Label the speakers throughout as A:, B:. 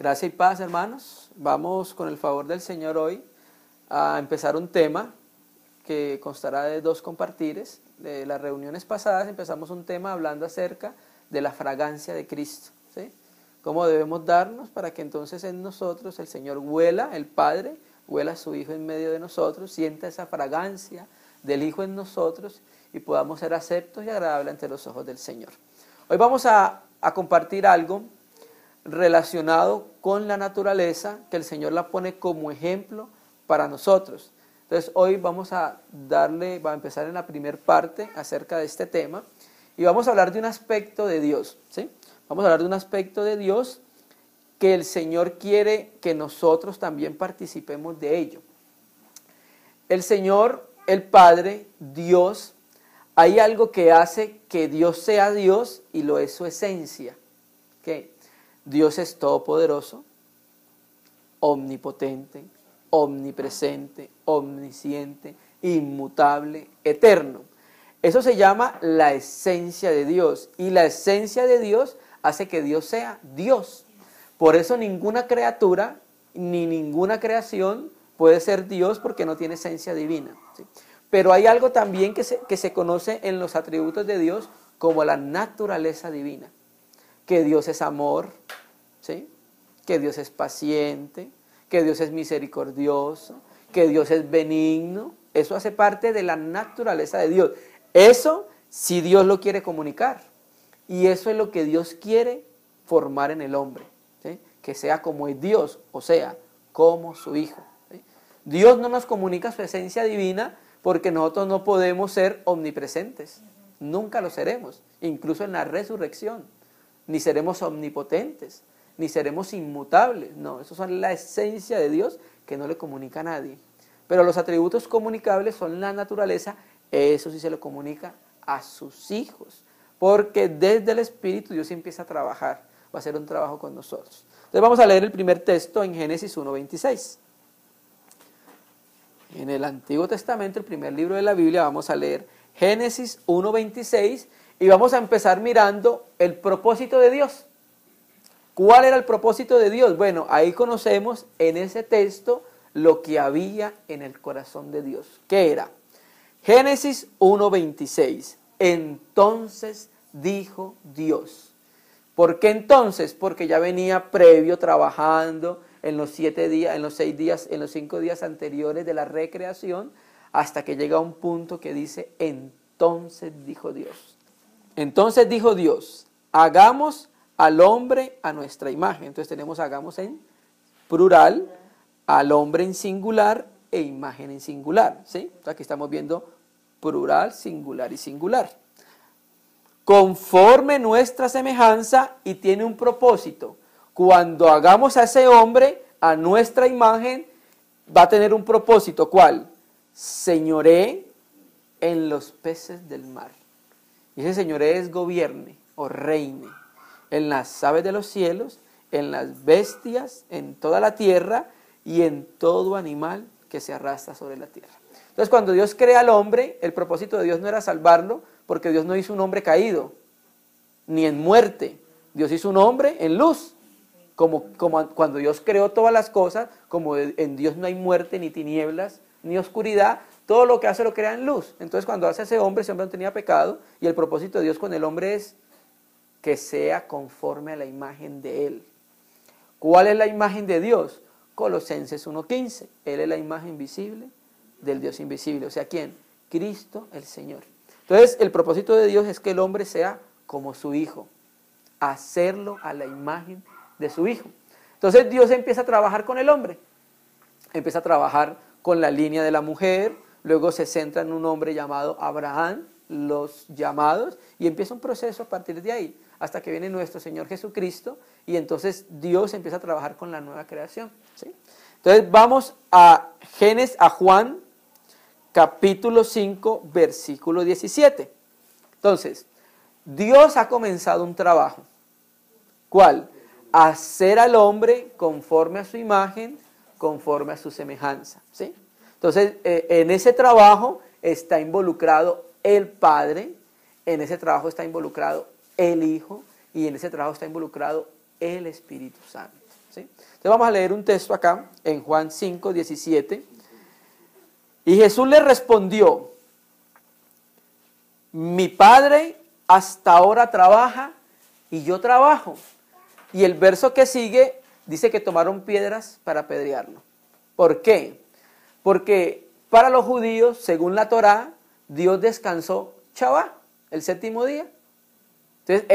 A: Gracia y paz, hermanos. Vamos con el favor del Señor hoy a empezar un tema que constará de 2 compartires. De las reuniones pasadas empezamos un tema hablando acerca de la fragancia de Cristo, ¿sí? Cómo debemos darnos para que entonces en nosotros el Señor huela, el Padre, huela a su Hijo en medio de nosotros, sienta esa fragancia del Hijo en nosotros y podamos ser aceptos y agradables ante los ojos del Señor. Hoy vamos a compartir algo relacionado con la naturaleza, que el Señor la pone como ejemplo para nosotros. Entonces hoy vamos a empezar en la primera parte acerca de este tema y vamos a hablar de un aspecto de Dios, ¿sí? Vamos a hablar de un aspecto de Dios que el Señor quiere que nosotros también participemos de ello. El Señor, el Padre, Dios, hay algo que hace que Dios sea Dios y lo es su esencia. ¿Qué? Dios es todopoderoso, omnipotente, omnipresente, omnisciente, inmutable, eterno. Eso se llama la esencia de Dios. Y la esencia de Dios hace que Dios sea Dios. Por eso ninguna criatura ni ninguna creación puede ser Dios porque no tiene esencia divina, ¿sí? Pero hay algo también que se conoce en los atributos de Dios como la naturaleza divina. Que Dios es amor, ¿sí? Que Dios es paciente, que Dios es misericordioso, que Dios es benigno. Eso hace parte de la naturaleza de Dios. Eso si Dios lo quiere comunicar. Y eso es lo que Dios quiere formar en el hombre, ¿sí? Que sea como es Dios, o sea, como su Hijo, ¿sí? Dios no nos comunica su esencia divina porque nosotros no podemos ser omnipresentes. Nunca lo seremos, incluso en la resurrección. Ni seremos omnipotentes, ni seremos inmutables. No, eso son la esencia de Dios que no le comunica a nadie. Pero los atributos comunicables son la naturaleza, eso sí se lo comunica a sus hijos. Porque desde el Espíritu Dios empieza a trabajar, va a hacer un trabajo con nosotros. Entonces vamos a leer el primer texto en Génesis 1:26. En el Antiguo Testamento, el primer libro de la Biblia, vamos a leer Génesis 1:26 y vamos a empezar mirando el propósito de Dios. ¿Cuál era el propósito de Dios? Bueno, ahí conocemos en ese texto lo que había en el corazón de Dios. ¿Qué era? Génesis 1:26. Entonces dijo Dios. ¿Por qué entonces? Porque ya venía previo trabajando en los 7 días, en los 6 días, en los 5 días anteriores de la recreación, hasta que llega un punto que dice, entonces dijo Dios. Entonces dijo Dios, hagamos al hombre a nuestra imagen. Entonces tenemos hagamos en plural, al hombre en singular e imagen en singular, ¿sí? Entonces aquí estamos viendo plural, singular y singular. Conforme nuestra semejanza, y tiene un propósito. Cuando hagamos a ese hombre a nuestra imagen, va a tener un propósito. ¿Cuál? Señoré en los peces del mar. Y ese señoré es gobierne o reine en las aves de los cielos, en las bestias, en toda la tierra y en todo animal que se arrastra sobre la tierra. Entonces cuando Dios crea al hombre, el propósito de Dios no era salvarlo, porque Dios no hizo un hombre caído, ni en muerte. Dios hizo un hombre en luz. Como cuando Dios creó todas las cosas, como en Dios no hay muerte, ni tinieblas, ni oscuridad, todo lo que hace lo crea en luz. Entonces cuando hace ese hombre no tenía pecado, y el propósito de Dios con el hombre es que sea conforme a la imagen de Él. ¿Cuál es la imagen de Dios? Colosenses 1:15. Él es la imagen visible del Dios invisible. O sea, ¿quién? Cristo el Señor. Entonces el propósito de Dios es que el hombre sea como su Hijo, hacerlo a la imagen de su Hijo. Entonces Dios empieza a trabajar con el hombre, empieza a trabajar con la línea de la mujer, luego se centra en un hombre llamado Abraham, los llamados, y empieza un proceso a partir de ahí, hasta que viene nuestro Señor Jesucristo, y entonces Dios empieza a trabajar con la nueva creación, ¿sí? Entonces vamos a Juan, capítulo 5, versículo 17. Entonces, Dios ha comenzado un trabajo. ¿Cuál? Hacer al hombre conforme a su imagen, conforme a su semejanza, ¿sí? Entonces, en ese trabajo está involucrado el Padre, en ese trabajo está involucrado el Hijo y en ese trabajo está involucrado el Espíritu Santo. ¿sí? Entonces vamos a leer un texto acá en Juan 5, 17. Y Jesús le respondió, mi Padre hasta ahora trabaja y yo trabajo. Y el verso que sigue dice que tomaron piedras para apedrearlo. ¿Por qué? Porque para los judíos, según la Torá, Dios descansó Shabbat, el séptimo día. Entonces,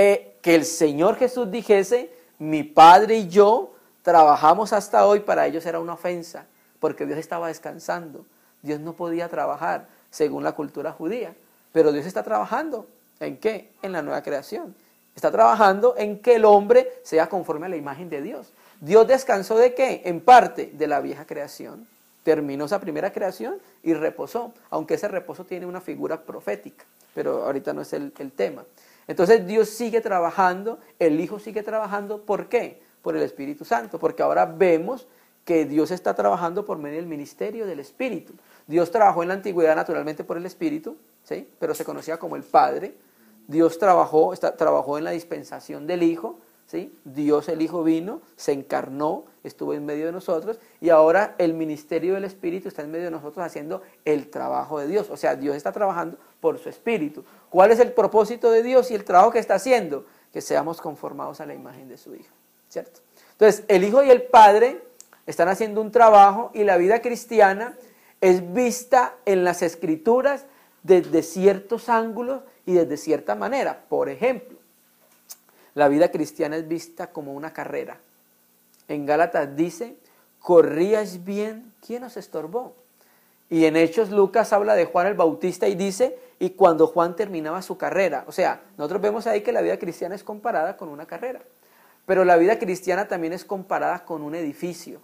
A: que el Señor Jesús dijese, mi Padre y yo trabajamos hasta hoy, para ellos era una ofensa, porque Dios estaba descansando. Dios no podía trabajar según la cultura judía, pero Dios está trabajando. ¿En qué? En la nueva creación. Está trabajando en que el hombre sea conforme a la imagen de Dios. Dios descansó ¿de qué? En parte de la vieja creación. Terminó esa primera creación y reposó, aunque ese reposo tiene una figura profética, pero ahorita no es el tema. Entonces Dios sigue trabajando, el Hijo sigue trabajando, ¿por qué? Por el Espíritu Santo, porque ahora vemos que Dios está trabajando por medio del ministerio del Espíritu. Dios trabajó en la antigüedad naturalmente por el Espíritu, ¿sí? Pero se conocía como el Padre. Dios trabajó en la dispensación del Hijo, ¿sí? Dios el Hijo vino, se encarnó, estuvo en medio de nosotros y ahora el ministerio del Espíritu está en medio de nosotros haciendo el trabajo de Dios. O sea, Dios está trabajando por su Espíritu. ¿Cuál es el propósito de Dios y el trabajo que está haciendo? Que seamos conformados a la imagen de su Hijo, ¿cierto? Entonces, el Hijo y el Padre están haciendo un trabajo y la vida cristiana es vista en las Escrituras desde ciertos ángulos y desde cierta manera. Por ejemplo, la vida cristiana es vista como una carrera. En Gálatas dice, corríais bien, ¿quién os estorbó? Y en Hechos Lucas habla de Juan el Bautista y dice, y cuando Juan terminaba su carrera. O sea, nosotros vemos ahí que la vida cristiana es comparada con una carrera. Pero la vida cristiana también es comparada con un edificio.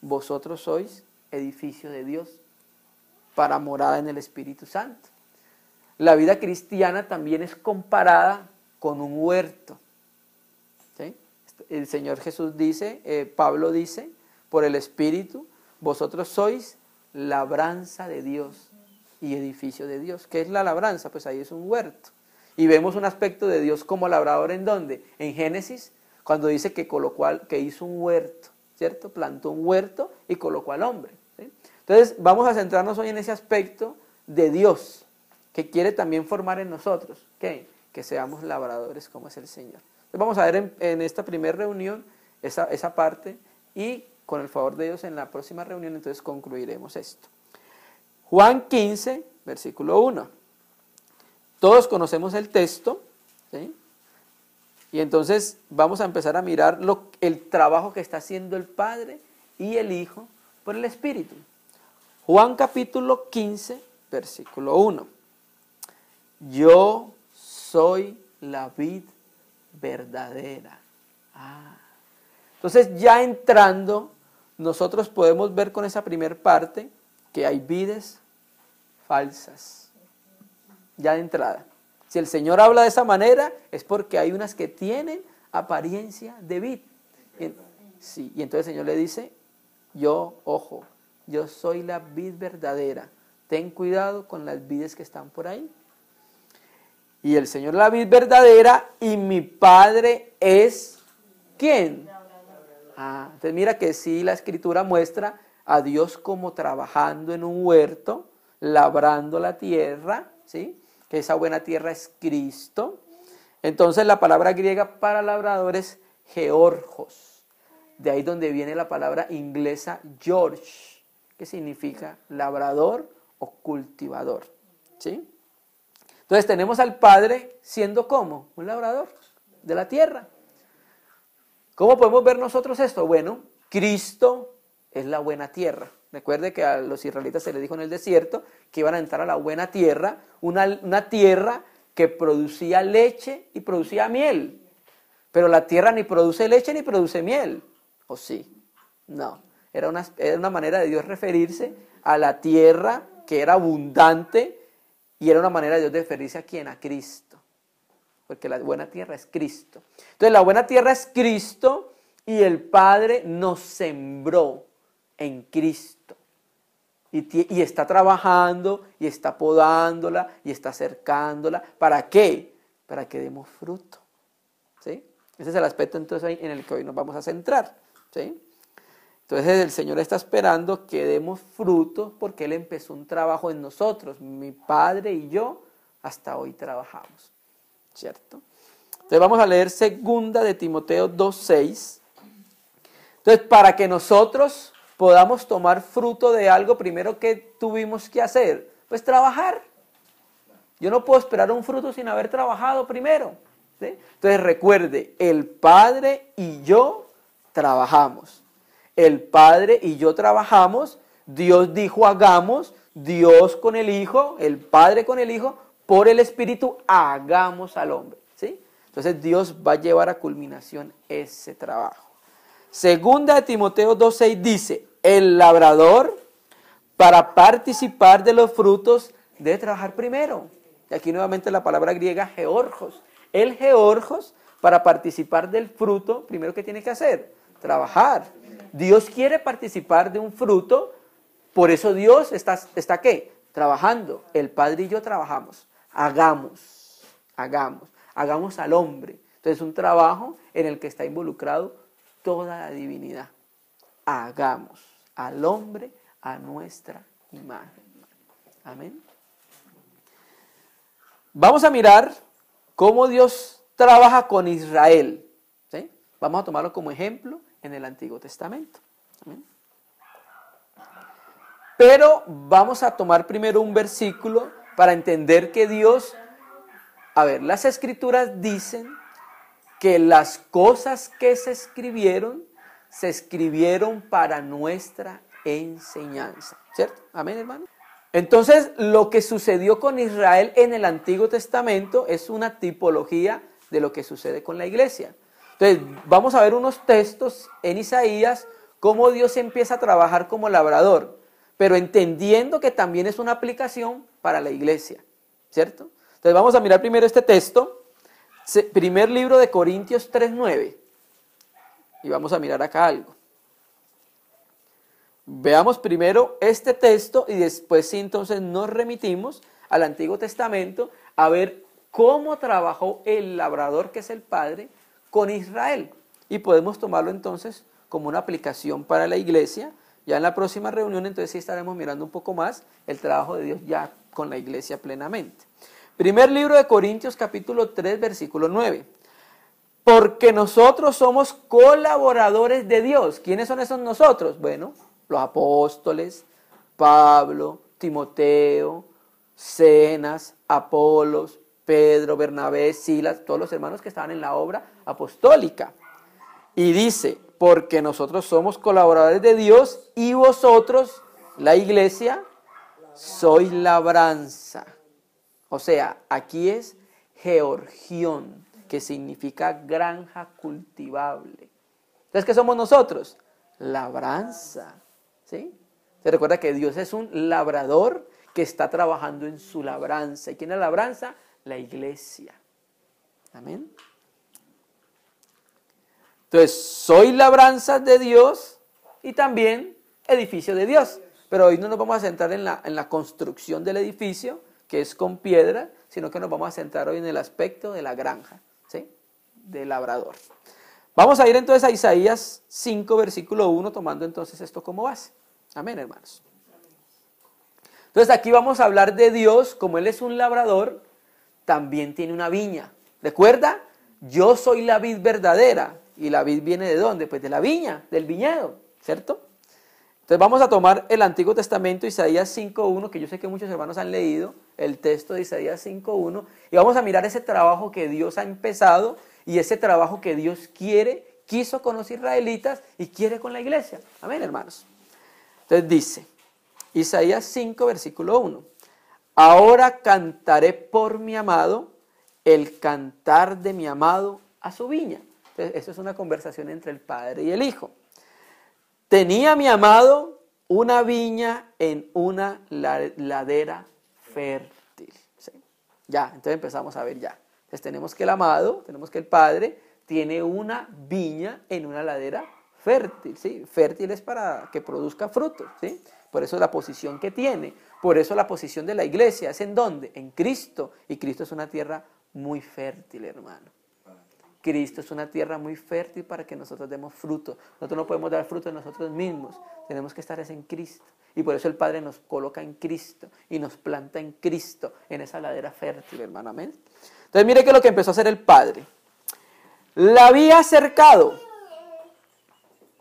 A: Vosotros sois edificio de Dios para morada en el Espíritu Santo. La vida cristiana también es comparada con un huerto. ¿Sí? El Señor Jesús dice, Pablo dice, por el Espíritu, vosotros sois labranza de Dios y edificio de Dios. ¿Qué es la labranza? Pues ahí es un huerto. Y vemos un aspecto de Dios como labrador, ¿en dónde? En Génesis, cuando dice que hizo un huerto, ¿cierto? Plantó un huerto y colocó al hombre. ¿Sí? Entonces, vamos a centrarnos hoy en ese aspecto de Dios, que quiere también formar en nosotros, ¿qué? Que seamos labradores como es el Señor. Entonces, vamos a ver en esta primera reunión esa parte y con el favor de Dios en la próxima reunión entonces concluiremos esto. Juan 15, versículo 1. Todos conocemos el texto, ¿sí? Y entonces vamos a empezar a mirar el trabajo que está haciendo el Padre y el Hijo por el Espíritu. Juan capítulo 15, versículo 1. Yo soy la vid verdadera. Entonces ya entrando, nosotros podemos ver con esa primer parte que hay vides falsas. Ya de entrada. Si el Señor habla de esa manera, es porque hay unas que tienen apariencia de vid. Sí, y entonces el Señor le dice, yo soy la vid verdadera. Ten cuidado con las vides que están por ahí. Y el Señor es la vid verdadera y mi Padre es ¿quién? Entonces mira que sí, la Escritura muestra a Dios como trabajando en un huerto, labrando la tierra, ¿sí? Que esa buena tierra es Cristo. Entonces la palabra griega para labrador es georgos. De ahí donde viene la palabra inglesa George, que significa labrador o cultivador, ¿sí? Entonces tenemos al Padre siendo ¿cómo? Un labrador de la tierra. ¿Cómo podemos ver nosotros esto? Bueno, Cristo es la buena tierra. Recuerde que a los israelitas se les dijo en el desierto que iban a entrar a la buena tierra, una tierra que producía leche y producía miel. Pero la tierra ni produce leche ni produce miel. ¿O sí? No. Era una manera de Dios referirse a la tierra que era abundante y era una manera de Dios de referirse a ¿quién? A Cristo. Porque la buena tierra es Cristo. Entonces la buena tierra es Cristo y el Padre nos sembró en Cristo. Y está trabajando y está podándola y está cercándola. ¿Para qué? Para que demos fruto. ¿Sí? Ese es el aspecto entonces en el que hoy nos vamos a centrar. ¿sí? Entonces el Señor está esperando que demos frutos porque Él empezó un trabajo en nosotros. Mi Padre y yo hasta hoy trabajamos, ¿cierto? Entonces vamos a leer 2 de Timoteo 2:6. Entonces, para que nosotros podamos tomar fruto de algo, primero, ¿qué tuvimos que hacer? Pues trabajar. Yo no puedo esperar un fruto sin haber trabajado primero, ¿sí? Entonces recuerde, el Padre y yo trabajamos. El Padre y yo trabajamos, Dios dijo hagamos, Dios con el Hijo, el Padre con el Hijo, por el Espíritu hagamos al hombre, ¿sí? Entonces Dios va a llevar a culminación ese trabajo. 2 de Timoteo 2:6 dice, el labrador para participar de los frutos debe trabajar primero. Y aquí nuevamente la palabra griega georgos. El georgos para participar del fruto, primero ¿qué tiene que hacer? Trabajar. Dios quiere participar de un fruto, por eso Dios está ¿qué? Trabajando. El Padre y yo trabajamos. Hagamos al hombre. Entonces es un trabajo en el que está involucrado toda la divinidad. Hagamos al hombre a nuestra imagen. Amén. Vamos a mirar cómo Dios trabaja con Israel, ¿sí? Vamos a tomarlo como ejemplo en el Antiguo Testamento. Amén. Pero vamos a tomar primero un versículo para entender que Dios, las Escrituras dicen que las cosas que se escribieron para nuestra enseñanza, ¿cierto? Amén, hermano. Entonces, lo que sucedió con Israel en el Antiguo Testamento es una tipología de lo que sucede con la iglesia. Entonces, vamos a ver unos textos en Isaías, cómo Dios empieza a trabajar como labrador, pero entendiendo que también es una aplicación para la iglesia, ¿cierto? Entonces, vamos a mirar primero este texto, primer libro de Corintios 3:9, y vamos a mirar acá algo. Veamos primero este texto y después sí entonces nos remitimos al Antiguo Testamento a ver cómo trabajó el labrador, que es el Padre, con Israel. Y podemos tomarlo entonces como una aplicación para la iglesia. Ya en la próxima reunión entonces sí estaremos mirando un poco más el trabajo de Dios ya con la iglesia plenamente. Primer libro de Corintios capítulo 3 versículo 9. Porque nosotros somos colaboradores de Dios. ¿Quiénes son esos nosotros? Bueno, los apóstoles, Pablo, Timoteo, Zenas, Apolos, Pedro, Bernabé, Silas, todos los hermanos que estaban en la obra apostólica. Y dice, porque nosotros somos colaboradores de Dios y vosotros, la iglesia, sois labranza. O sea, aquí es georgión, que significa granja cultivable. Entonces, ¿qué somos nosotros? Labranza. ¿Sí? Se recuerda que Dios es un labrador que está trabajando en su labranza. ¿Y quién es la labranza? La iglesia. Amén. Entonces, soy labranza de Dios y también edificio de Dios. Pero hoy no nos vamos a centrar en la construcción del edificio, que es con piedra, sino que nos vamos a centrar hoy en el aspecto de la granja, ¿sí? Del labrador. Vamos a ir entonces a Isaías 5, versículo 1, tomando entonces esto como base. Amén, hermanos. Entonces aquí vamos a hablar de Dios, como Él es un labrador, también tiene una viña. ¿Recuerda? Yo soy la vid verdadera. ¿Y la vid viene de dónde? Pues de la viña, del viñedo, ¿cierto? Entonces vamos a tomar el Antiguo Testamento, Isaías 5.1, que yo sé que muchos hermanos han leído, el texto de Isaías 5.1, y vamos a mirar ese trabajo que Dios ha empezado y ese trabajo que Dios quiso con los israelitas y quiere con la iglesia. Amén, hermanos. Entonces dice, Isaías 5, versículo 1, ahora cantaré por mi amado el cantar de mi amado a su viña. Entonces, eso es una conversación entre el Padre y el Hijo. Tenía mi amado una viña en una ladera fértil. ¿Sí? Ya, entonces empezamos a ver ya. Entonces tenemos que el amado, tenemos que el Padre tiene una viña en una ladera fértil. ¿Sí? Fértil es para que produzca frutos. ¿Sí? Por eso la posición que tiene. Por eso la posición de la iglesia es ¿en dónde? En Cristo. Y Cristo es una tierra muy fértil, hermano. Cristo. Es una tierra muy fértil para que nosotros demos fruto. Nosotros no podemos dar fruto de nosotros mismos. Tenemos que estar en Cristo. Y por eso el Padre nos coloca en Cristo y nos planta en Cristo, en esa ladera fértil, hermano. Amén. Entonces mire qué es lo que empezó a hacer el Padre. La había cercado.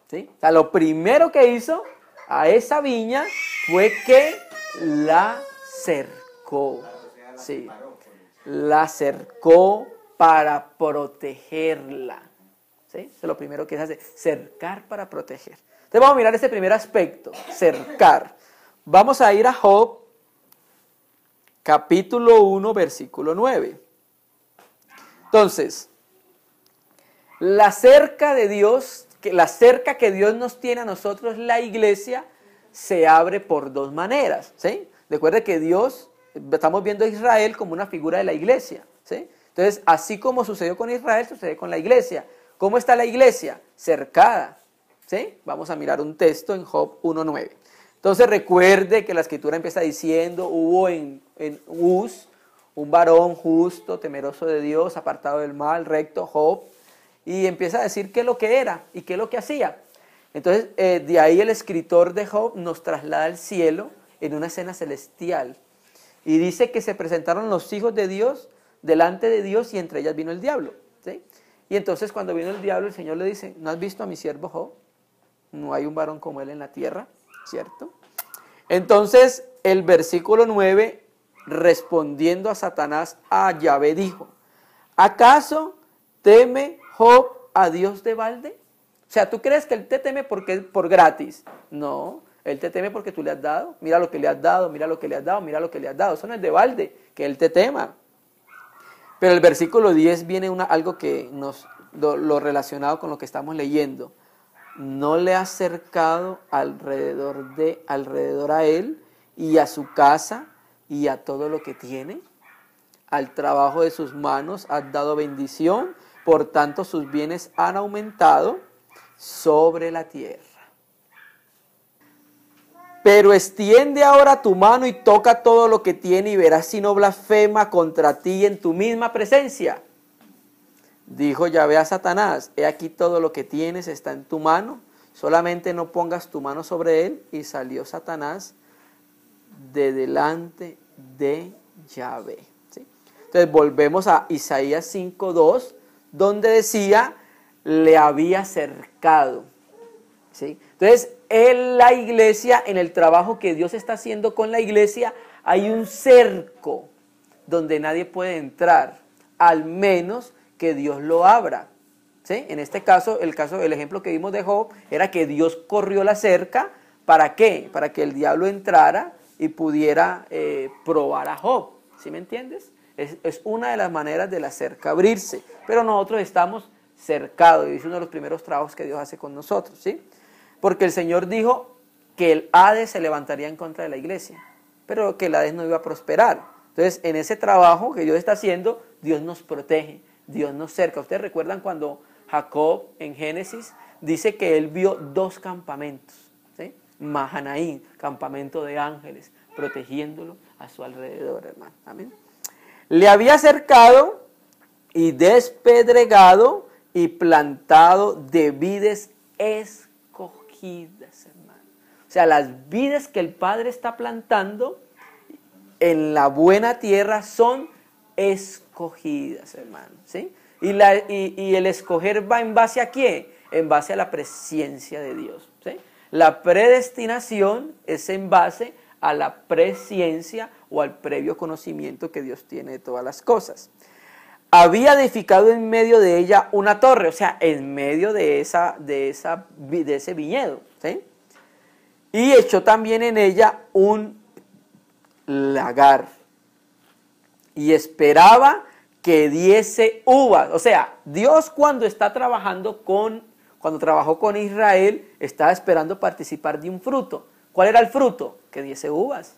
A: ¿Sí? O sea, lo primero que hizo a esa viña fue que la cercó. Sí. La cercó para protegerla. ¿Sí? Eso es lo primero que se hace, cercar para proteger. Entonces vamos a mirar este primer aspecto, cercar. Vamos a ir a Job, capítulo 1, versículo 9. Entonces, la cerca de Dios, la cerca que Dios nos tiene a nosotros, la iglesia, se abre por dos maneras. ¿Sí? Recuerde que Dios, estamos viendo a Israel como una figura de la iglesia. ¿Sí? Entonces, así como sucedió con Israel, sucede con la iglesia. ¿Cómo está la iglesia? Cercada. ¿Sí? Vamos a mirar un texto en Job 1:9. Entonces recuerde que la escritura empieza diciendo, hubo en Uz un varón justo, temeroso de Dios, apartado del mal, recto, Job, y empieza a decir qué es lo que era y qué es lo que hacía. Entonces de ahí el escritor de Job nos traslada al cielo en una escena celestial y dice que se presentaron los hijos de Dios delante de Dios y entre ellas vino el diablo. ¿Sí? Y entonces cuando vino el diablo, el Señor le dice, ¿no has visto a mi siervo Job? No hay un varón como él en la tierra, ¿cierto? Entonces, el versículo 9, respondiendo a Satanás, a Yahvé dijo, ¿acaso teme Job a Dios de balde? O sea, ¿tú crees que él te teme porque por gratis? No, él te teme porque tú le has dado. Mira lo que le has dado, mira lo que le has dado, mira lo que le has dado. Eso no es de balde, que él te tema. Pero el versículo 10 viene algo que lo relacionado con lo que estamos leyendo. No le has cercado alrededor a él y a su casa y a todo lo que tiene. Al trabajo de sus manos has dado bendición, por tanto sus bienes han aumentado sobre la tierra. Pero extiende ahora tu mano y toca todo lo que tiene y verás si no blasfema contra ti en tu misma presencia. Dijo Yahvé a Satanás, he aquí todo lo que tienes está en tu mano, solamente no pongas tu mano sobre él. Y salió Satanás de delante de Yahvé. ¿Sí? Entonces volvemos a Isaías 5:2, donde decía, le había cercado. ¿Sí? Entonces, en la iglesia, en el trabajo que Dios está haciendo con la iglesia, hay un cerco donde nadie puede entrar, al menos que Dios lo abra. ¿Sí? En este caso, el ejemplo que vimos de Job era que Dios corrió la cerca. ¿Para qué? Para que el diablo entrara y pudiera probar a Job. ¿Sí me entiendes? Es una de las maneras de la cerca abrirse. Pero nosotros estamos cercados y es uno de los primeros trabajos que Dios hace con nosotros. ¿Sí? Porque el Señor dijo que el Hades se levantaría en contra de la iglesia, pero que el Hades no iba a prosperar. Entonces, en ese trabajo que Dios está haciendo, Dios nos protege, Dios nos cerca. ¿Ustedes recuerdan cuando Jacob en Génesis dice que él vio dos campamentos? ¿Sí? Mahanaín, campamento de ángeles, protegiéndolo a su alrededor, hermano. Amén. Le había cercado y despedregado y plantado de vides escogidas, hermano. O sea, las vides que el Padre está plantando en la buena tierra son escogidas, hermano. ¿Sí? Y el escoger va en base a ¿qué? En base a la presencia de Dios. ¿Sí? La predestinación es en base a la presciencia o al previo conocimiento que Dios tiene de todas las cosas. Había edificado en medio de ella una torre, o sea, en medio de ese viñedo. ¿Sí? Y echó también en ella un lagar. Y esperaba que diese uvas. O sea, Dios cuando trabajó con Israel, estaba esperando participar de un fruto. ¿Cuál era el fruto? Que diese uvas.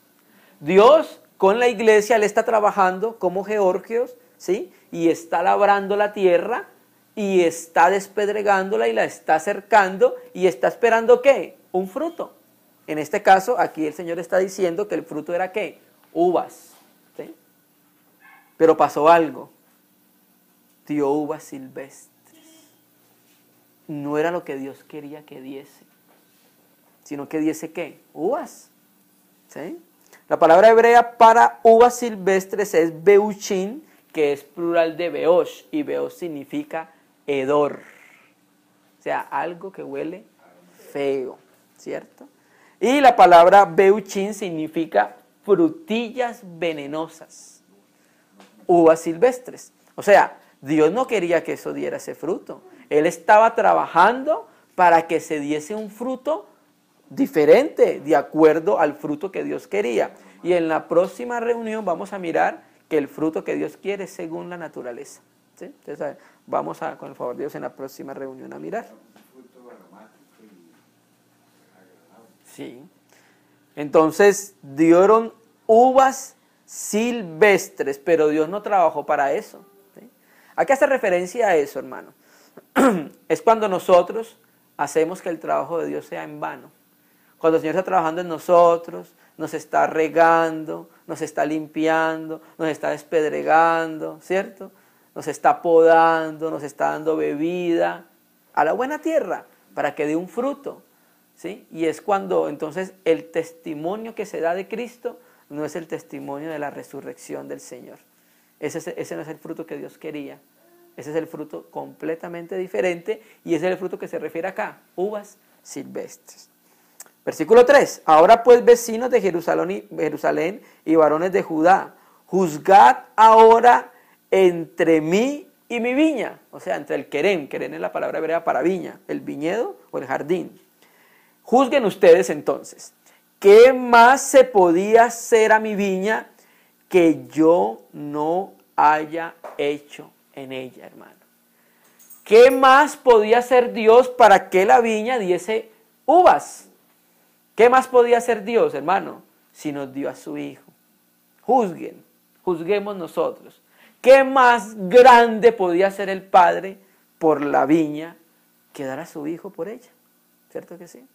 A: Dios con la iglesia le está trabajando como georgios, ¿sí? Y está labrando la tierra y está despedregándola y la está cercando y está esperando ¿qué? Un fruto. En este caso, aquí el Señor está diciendo que el fruto era ¿qué? Uvas. ¿Sí? Pero pasó algo. dio uvas silvestres. No era lo que Dios quería que diese, sino que diese ¿qué? Uvas. ¿Sí? La palabra hebrea para uvas silvestres es beuchin, que es plural de beosh, y beosh significa hedor. O sea, algo que huele feo, ¿cierto? Y la palabra beuchin significa frutillas venenosas, uvas silvestres. O sea, Dios no quería que eso diera ese fruto. Él estaba trabajando para que se diese un fruto diferente, de acuerdo al fruto que Dios quería. Y en la próxima reunión vamos a mirar que el fruto que Dios quiere es según la naturaleza. ¿Sí? Entonces, vamos a, con el favor de Dios, en la próxima reunión a mirar. Sí. Entonces, dieron uvas silvestres, pero Dios no trabajó para eso. ¿Sí? ¿A qué hace referencia a eso, hermano? Es cuando nosotros hacemos que el trabajo de Dios sea en vano. Cuando el Señor está trabajando en nosotros, nos está regando, nos está limpiando, nos está despedregando, ¿cierto? Nos está podando, nos está dando bebida a la buena tierra para que dé un fruto, ¿sí? Y es cuando entonces el testimonio que se da de Cristo no es el testimonio de la resurrección del Señor. Ese no es el fruto que Dios quería. Ese es el fruto completamente diferente y ese es el fruto que se refiere acá, uvas silvestres. Versículo 3, ahora pues vecinos de Jerusalén y varones de Judá, juzgad ahora entre mí y mi viña, o sea, entre el querem es la palabra hebrea para viña, el viñedo o el jardín. Juzguen ustedes entonces, ¿qué más se podía hacer a mi viña que yo no haya hecho en ella, hermano? ¿Qué más podía hacer Dios para que la viña diese uvas? ¿Qué más podía hacer Dios, hermano? Si nos dio a su Hijo. Juzguemos nosotros. ¿Qué más grande podía hacer el Padre por la viña que dar a su Hijo por ella? ¿Cierto que sí?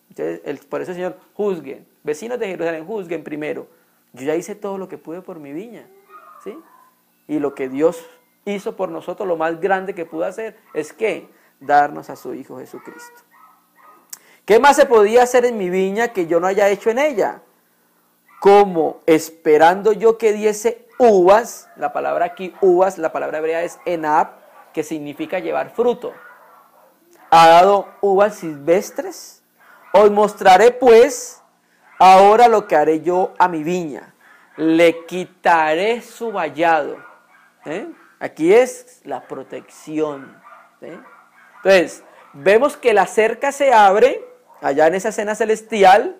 A: Entonces, por eso, Señor, juzguen. Vecinos de Jerusalén, juzguen primero. Yo ya hice todo lo que pude por mi viña, ¿sí? Y lo que Dios hizo por nosotros, lo más grande que pudo hacer, es que darnos a su Hijo Jesucristo. ¿Qué más se podía hacer en mi viña que yo no haya hecho en ella? Como esperando yo que diese uvas, la palabra aquí uvas, la palabra hebrea es enab, que significa llevar fruto. ¿Ha dado uvas silvestres? Os mostraré pues ahora lo que haré yo a mi viña. Le quitaré su vallado. Aquí es la protección. Entonces, vemos que la cerca se abre allá en esa cena celestial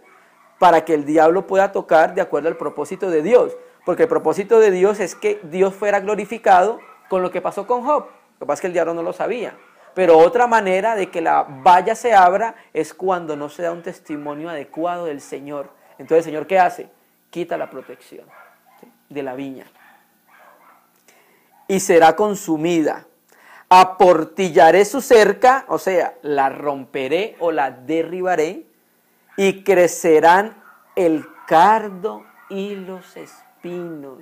A: para que el diablo pueda tocar de acuerdo al propósito de Dios. Porque el propósito de Dios es que Dios fuera glorificado con lo que pasó con Job. Lo que pasa es que el diablo no lo sabía. Pero otra manera de que la valla se abra es cuando no se da un testimonio adecuado del Señor. Entonces, ¿el Señor qué hace? Quita la protección, ¿sí?, de la viña. Y será consumida. Aportillaré su cerca, o sea, la romperé o la derribaré, y crecerán el cardo y los espinos.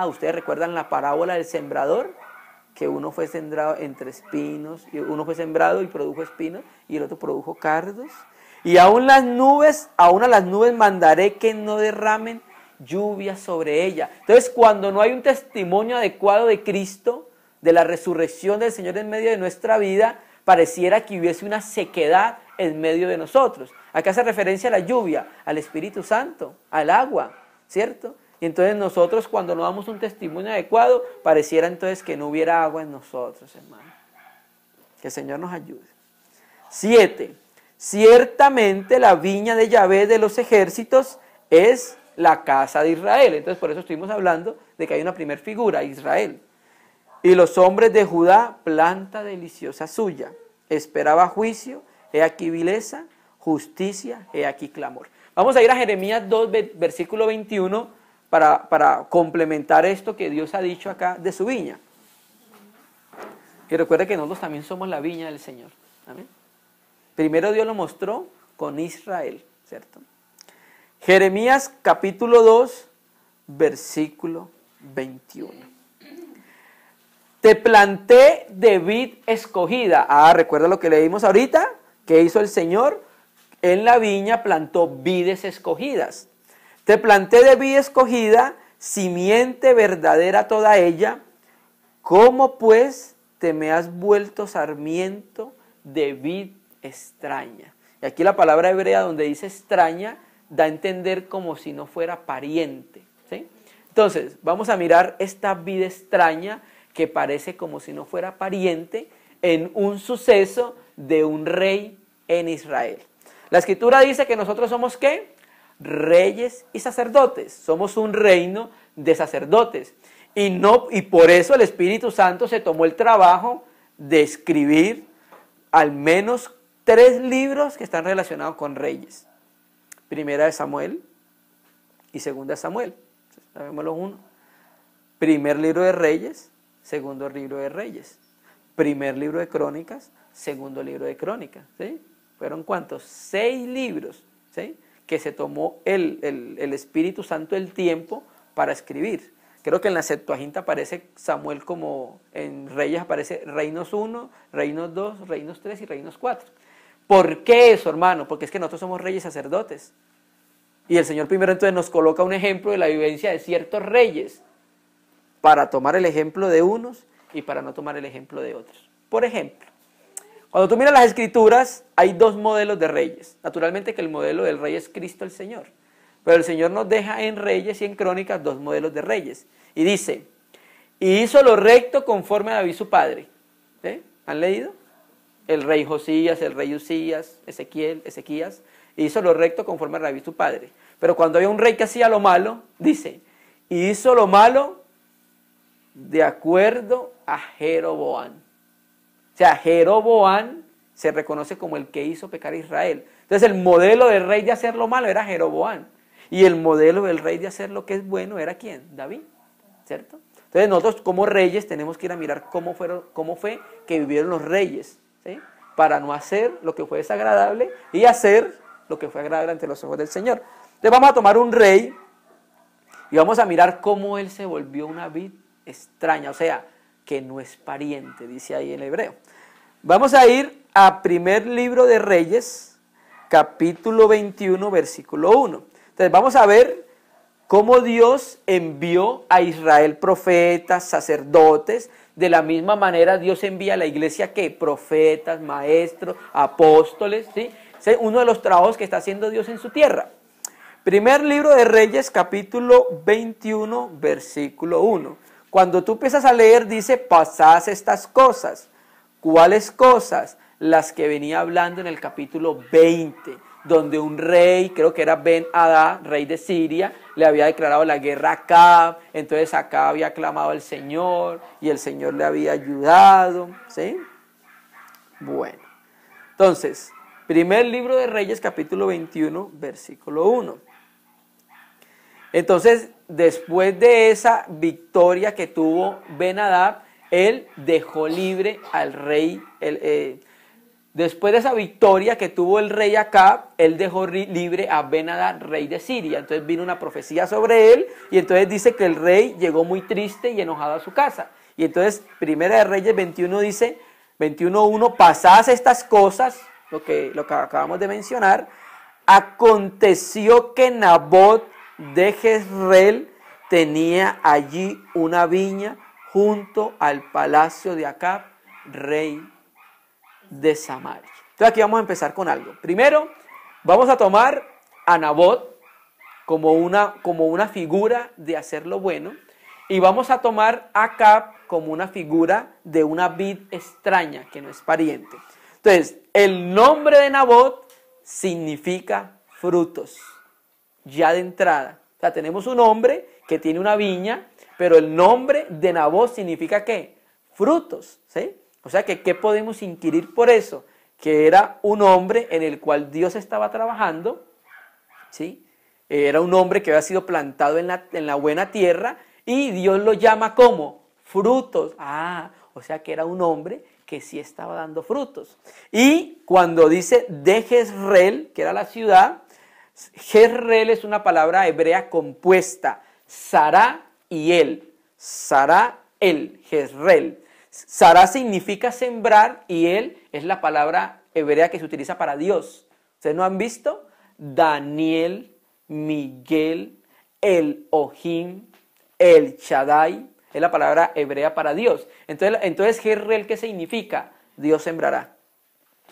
A: ¿Ustedes recuerdan la parábola del sembrador? Que uno fue sembrado entre espinos, y uno fue sembrado y produjo espinos, y el otro produjo cardos. Y aún a las nubes mandaré que no derramen lluvia sobre ella. Entonces, cuando no hay un testimonio adecuado de Cristo, de la resurrección del Señor en medio de nuestra vida, pareciera que hubiese una sequedad en medio de nosotros. Acá hace referencia a la lluvia, al Espíritu Santo, al agua, ¿cierto? Y entonces nosotros, cuando no damos un testimonio adecuado, pareciera entonces que no hubiera agua en nosotros, hermano. Que el Señor nos ayude. 7. Ciertamente la viña de Yahvé de los ejércitos es la casa de Israel. Entonces por eso estuvimos hablando de que hay una primera figura, Israel. Y los hombres de Judá, planta deliciosa suya. Esperaba juicio, he aquí vileza, justicia, he aquí clamor. Vamos a ir a Jeremías 2, versículo 21, para complementar esto que Dios ha dicho acá de su viña. Y recuerde que nosotros también somos la viña del Señor. ¿Amén? Primero Dios lo mostró con Israel, ¿cierto? Jeremías capítulo 2, versículo 21. Te planté de vid escogida. Ah, recuerda lo que leímos ahorita, que hizo el Señor. En la viña plantó vides escogidas. Te planté de vid escogida, simiente verdadera toda ella. ¿Cómo pues te me has vuelto sarmiento de vid extraña? Y aquí la palabra hebrea donde dice extraña da a entender como si no fuera pariente, ¿sí? Entonces, vamos a mirar esta vid extraña que parece como si no fuera pariente en un suceso de un rey en Israel. La Escritura dice que nosotros somos ¿qué? Reyes y sacerdotes. Somos un reino de sacerdotes. Y por eso el Espíritu Santo se tomó el trabajo de escribir al menos 3 libros que están relacionados con reyes. Primera de Samuel y segunda de Samuel. Sabemos los uno. Primer libro de Reyes, segundo libro de Reyes. Primer libro de Crónicas, segundo libro de Crónicas. ¿Sí? ¿Fueron cuántos? 6 libros, ¿sí? Que se tomó el Espíritu Santo el tiempo para escribir. Creo que en la Septuaginta aparece Samuel como en Reyes aparece Reinos 1, Reinos 2, Reinos 3 y Reinos 4. ¿Por qué eso, hermano? Porque es que nosotros somos reyes sacerdotes. Y el Señor primero entonces nos coloca un ejemplo de la vivencia de ciertos reyes para tomar el ejemplo de unos y para no tomar el ejemplo de otros. Por ejemplo, cuando tú miras las Escrituras, hay 2 modelos de reyes. Naturalmente que el modelo del rey es Cristo el Señor. Pero el Señor nos deja en Reyes y en Crónicas 2 modelos de reyes. Y dice, y hizo lo recto conforme a David su padre. ¿Sí? ¿Han leído? El rey Josías, el rey Usías, Ezequías, hizo lo recto conforme a David su padre. Pero cuando había un rey que hacía lo malo, dice, y hizo lo malo de acuerdo a Jeroboam. O sea, Jeroboam se reconoce como el que hizo pecar a Israel. Entonces el modelo del rey de hacer lo malo era Jeroboam. Y el modelo del rey de hacer lo que es bueno era ¿quién? David, ¿cierto? Entonces nosotros como reyes tenemos que ir a mirar cómo fue que vivieron los reyes, ¿sí? Para no hacer lo que fue desagradable y hacer lo que fue agradable ante los ojos del Señor. Entonces vamos a tomar un rey y vamos a mirar cómo él se volvió una vid extraña, o sea, que no es pariente, dice ahí en hebreo. Vamos a ir a primer libro de Reyes, capítulo 21, versículo 1. Entonces vamos a ver cómo Dios envió a Israel profetas, sacerdotes. De la misma manera Dios envía a la iglesia ¿qué? Profetas, maestros, apóstoles, ¿sí? Es uno de los trabajos que está haciendo Dios en su tierra. Primer libro de Reyes, capítulo 21, versículo 1. Cuando tú empiezas a leer, dice, pasad estas cosas. ¿Cuáles cosas? Las que venía hablando en el capítulo 20, donde un rey, creo que era Ben-Hadad, rey de Siria, le había declarado la guerra a Acab. Entonces Acab había clamado al Señor y el Señor le había ayudado, ¿sí? Bueno, entonces, primer libro de Reyes, capítulo 21, versículo 1. Entonces, después de esa victoria que tuvo Ben-Hadad, él dejó libre al rey. Después de esa victoria que tuvo el rey Acab, él dejó libre a Ben-Hadad, rey de Siria. Entonces vino una profecía sobre él y entonces dice que el rey llegó muy triste y enojado a su casa. Y entonces, Primera de Reyes 21 dice, 21:1, pasadas estas cosas, lo que acabamos de mencionar, aconteció que Nabot de Jezreel tenía allí una viña junto al palacio de Acab, rey de Samaria. Entonces aquí vamos a empezar con algo. Primero, vamos a tomar a Nabot como una figura de hacer lo bueno y vamos a tomar a Acab como una figura de una vid extraña que no es pariente. Entonces, el nombre de Nabot significa frutos. Ya de entrada, o sea, tenemos un hombre que tiene una viña, pero el nombre de Nabot significa ¿qué? Frutos, ¿sí? O sea, que ¿qué podemos inquirir por eso? Que era un hombre en el cual Dios estaba trabajando, ¿sí? Era un hombre que había sido plantado en la buena tierra y Dios lo llama ¿cómo? Frutos. Ah, o sea que era un hombre que sí estaba dando frutos. Y cuando dice de Jezreel, que era la ciudad, Jezreel es una palabra hebrea compuesta, Sará y El. Sará, El, Jezreel. Sará significa sembrar y él es la palabra hebrea que se utiliza para Dios. ¿Ustedes no han visto? Daniel, Miguel, Elohim, El Shaddai, es la palabra hebrea para Dios. Entonces Jezreel, ¿qué significa? Dios sembrará,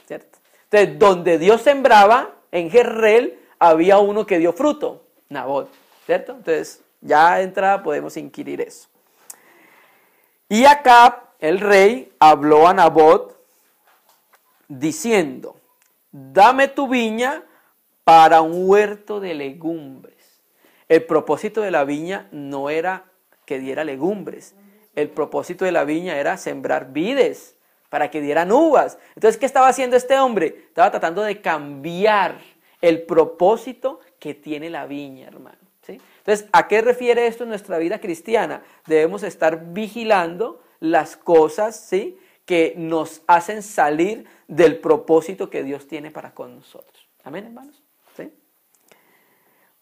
A: ¿cierto? Entonces, donde Dios sembraba, en Jezreel, había uno que dio fruto, Nabot, ¿cierto? Entonces, ya de entrada podemos inquirir eso. Y Acab, el rey, habló a Nabot diciendo, dame tu viña para un huerto de legumbres. El propósito de la viña no era que diera legumbres. El propósito de la viña era sembrar vides para que dieran uvas. Entonces, ¿qué estaba haciendo este hombre? Estaba tratando de cambiar el propósito que tiene la viña, hermano, ¿sí? Entonces, ¿a qué refiere esto en nuestra vida cristiana? Debemos estar vigilando las cosas, ¿sí?, que nos hacen salir del propósito que Dios tiene para con nosotros. Amén, hermanos. ¿Sí?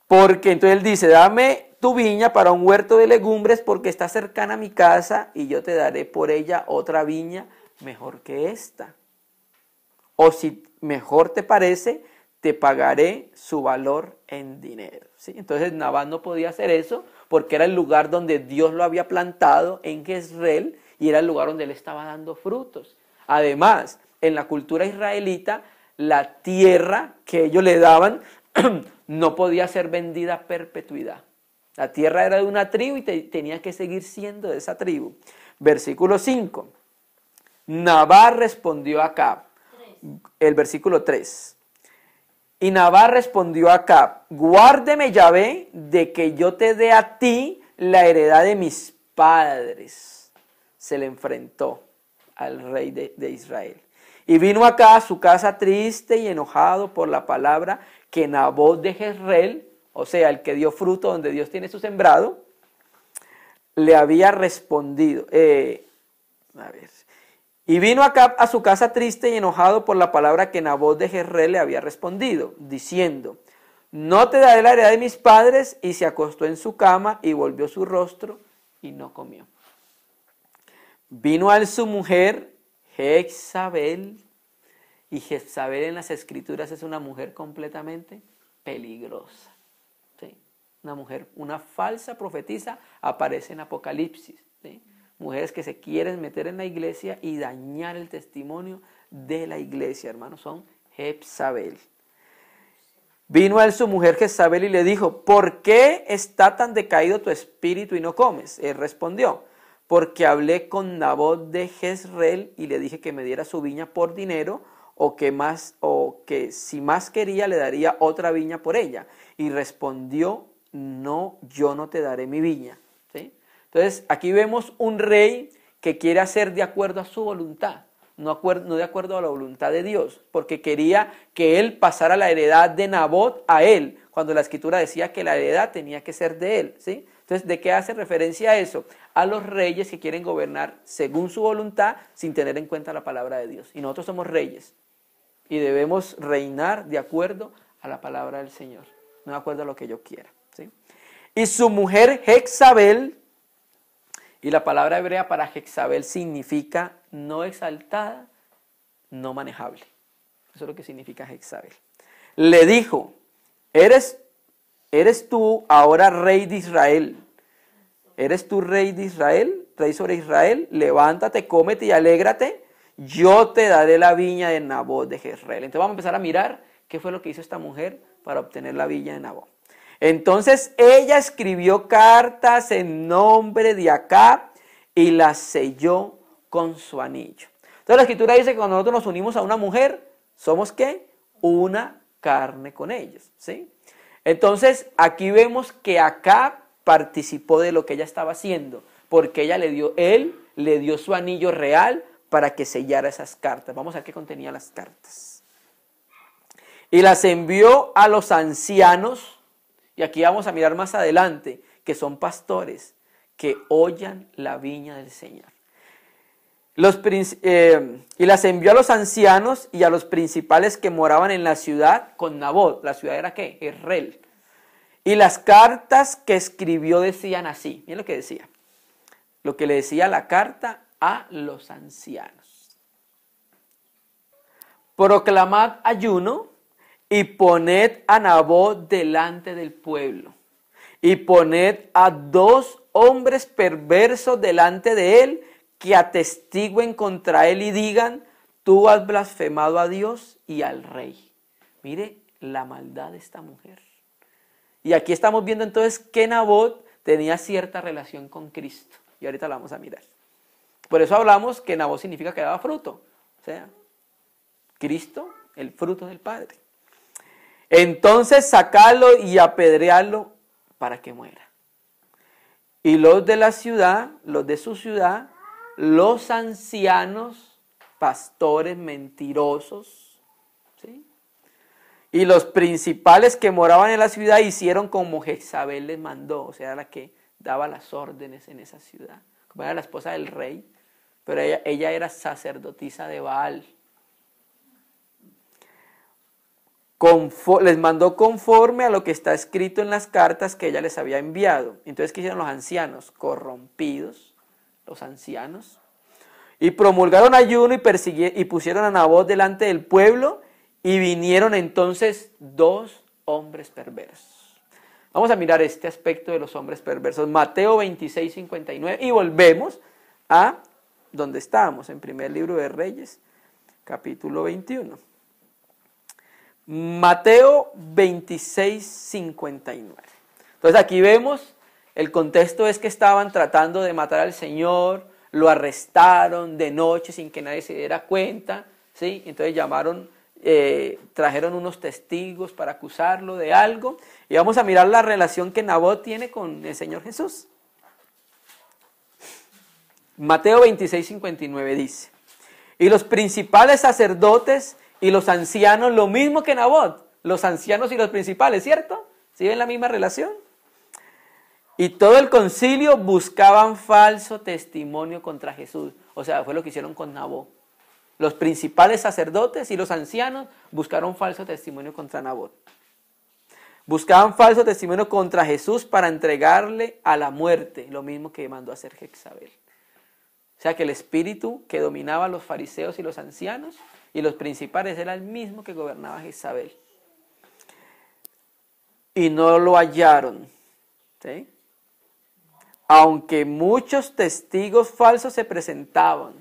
A: Porque entonces él dice, dame tu viña para un huerto de legumbres porque está cercana a mi casa y yo te daré por ella otra viña mejor que esta. O si mejor te parece, te pagaré su valor en dinero. ¿Sí? Entonces Nabot no podía hacer eso porque era el lugar donde Dios lo había plantado en Jezreel y era el lugar donde él estaba dando frutos. Además, en la cultura israelita, la tierra que ellos le daban no podía ser vendida a perpetuidad. La tierra era de una tribu y tenía que seguir siendo de esa tribu. Versículo 5. Nabot respondió a Acab. El versículo 3. Y Nabot respondió a Acab, guárdeme Yahvé de que yo te dé a ti la heredad de mis padres. Se le enfrentó al rey de Israel. Y vino acá a su casa triste y enojado por la palabra que Nabot de Jezreel, o sea, el que dio fruto donde Dios tiene su sembrado, le había respondido. Y vino acá a su casa triste y enojado por la palabra que Nabot de Jezreel le había respondido, diciendo, no te daré la heredad de mis padres, y se acostó en su cama y volvió su rostro y no comió. Vino a él su mujer, Jezabel, y Jezabel en las escrituras es una mujer completamente peligrosa. ¿Sí? Una mujer, una falsa profetisa aparece en Apocalipsis. ¿Sí? Mujeres que se quieren meter en la iglesia y dañar el testimonio de la iglesia, hermanos, son Jezabel. Vino a él su mujer Jezabel y le dijo, ¿por qué está tan decaído tu espíritu y no comes? Él respondió, porque hablé con Nabot de Jezreel y le dije que me diera su viña por dinero, o que si más quería le daría otra viña por ella. Y respondió, no, yo no te daré mi viña. ¿Sí? Entonces aquí vemos un rey que quiere hacer de acuerdo a su voluntad, no de acuerdo a la voluntad de Dios, porque quería que él pasara la heredad de Nabot a él, cuando la escritura decía que la heredad tenía que ser de él. ¿Sí? Entonces, ¿de qué hace referencia a eso? A los reyes que quieren gobernar según su voluntad sin tener en cuenta la palabra de Dios. Y nosotros somos reyes y debemos reinar de acuerdo a la palabra del Señor, no de acuerdo a lo que yo quiera. ¿Sí? Y su mujer Jezabel, y la palabra hebrea para Jezabel significa no exaltada, no manejable. Eso es lo que significa Jezabel. Le dijo, ¿Eres tú ahora rey de Israel? ¿Eres tú rey de Israel? Rey sobre Israel, levántate, cómete y alégrate. Yo te daré la viña de Nabot de Jezreel. Entonces vamos a empezar a mirar qué fue lo que hizo esta mujer para obtener la viña de Nabot. Entonces ella escribió cartas en nombre de Acab y las selló con su anillo. Entonces la escritura dice que cuando nosotros nos unimos a una mujer, ¿somos qué? Una carne con ellos, ¿sí? Entonces aquí vemos que Acab participó de lo que ella estaba haciendo, porque él le dio su anillo real para que sellara esas cartas. Vamos a ver qué contenían las cartas. Y las envió a los ancianos, y aquí vamos a mirar más adelante, que son pastores, que oyan la viña del Señor. Y las envió a los ancianos y a los principales que moraban en la ciudad con Nabot. ¿La ciudad era qué? Jezreel. Y las cartas que escribió decían así. Miren lo que decía. Lo que le decía la carta a los ancianos. Proclamad ayuno y poned a Nabot delante del pueblo. Y poned a 2 hombres perversos delante de él, que atestiguen contra él y digan: tú has blasfemado a Dios y al rey. Mire la maldad de esta mujer. Y aquí estamos viendo entonces que Nabot tenía cierta relación con Cristo. Y ahorita la vamos a mirar. Por eso hablamos que Nabot significa que daba fruto. O sea, Cristo, el fruto del Padre. Entonces sacadlo y apedreadlo para que muera. Y los de la ciudad, los de su ciudad, los ancianos, pastores mentirosos, ¿sí?, y los principales que moraban en la ciudad hicieron como Jezabel les mandó, o sea, la que daba las órdenes en esa ciudad. Como era la esposa del rey, pero ella era sacerdotisa de Baal. Les mandó conforme a lo que está escrito en las cartas que ella les había enviado. Entonces, ¿qué hicieron los ancianos? Corrompidos, los ancianos. Y promulgaron ayuno y pusieron a Nabot delante del pueblo, y vinieron entonces 2 hombres perversos. Vamos a mirar este aspecto de los hombres perversos. Mateo 26, 59. Y volvemos a donde estábamos, en primer libro de Reyes, capítulo 21. Mateo 26, 59. Entonces aquí vemos, el contexto es que estaban tratando de matar al Señor, lo arrestaron de noche sin que nadie se diera cuenta, ¿sí? Entonces trajeron unos testigos para acusarlo de algo, y vamos a mirar la relación que Nabot tiene con el Señor Jesús. Mateo 26, 59 dice: y los principales sacerdotes y los ancianos, lo mismo que Nabot, los ancianos y los principales, ¿cierto? ¿Sí ven la misma relación? Y todo el concilio buscaban falso testimonio contra Jesús. O sea, fue lo que hicieron con Nabot. Los principales sacerdotes y los ancianos buscaron falso testimonio contra Nabot. Buscaban falso testimonio contra Jesús para entregarle a la muerte, lo mismo que mandó a hacer Jezabel. O sea que el espíritu que dominaba a los fariseos y los ancianos y los principales era el mismo que gobernaba Jezabel. Y no lo hallaron, ¿sí?, aunque muchos testigos falsos se presentaban.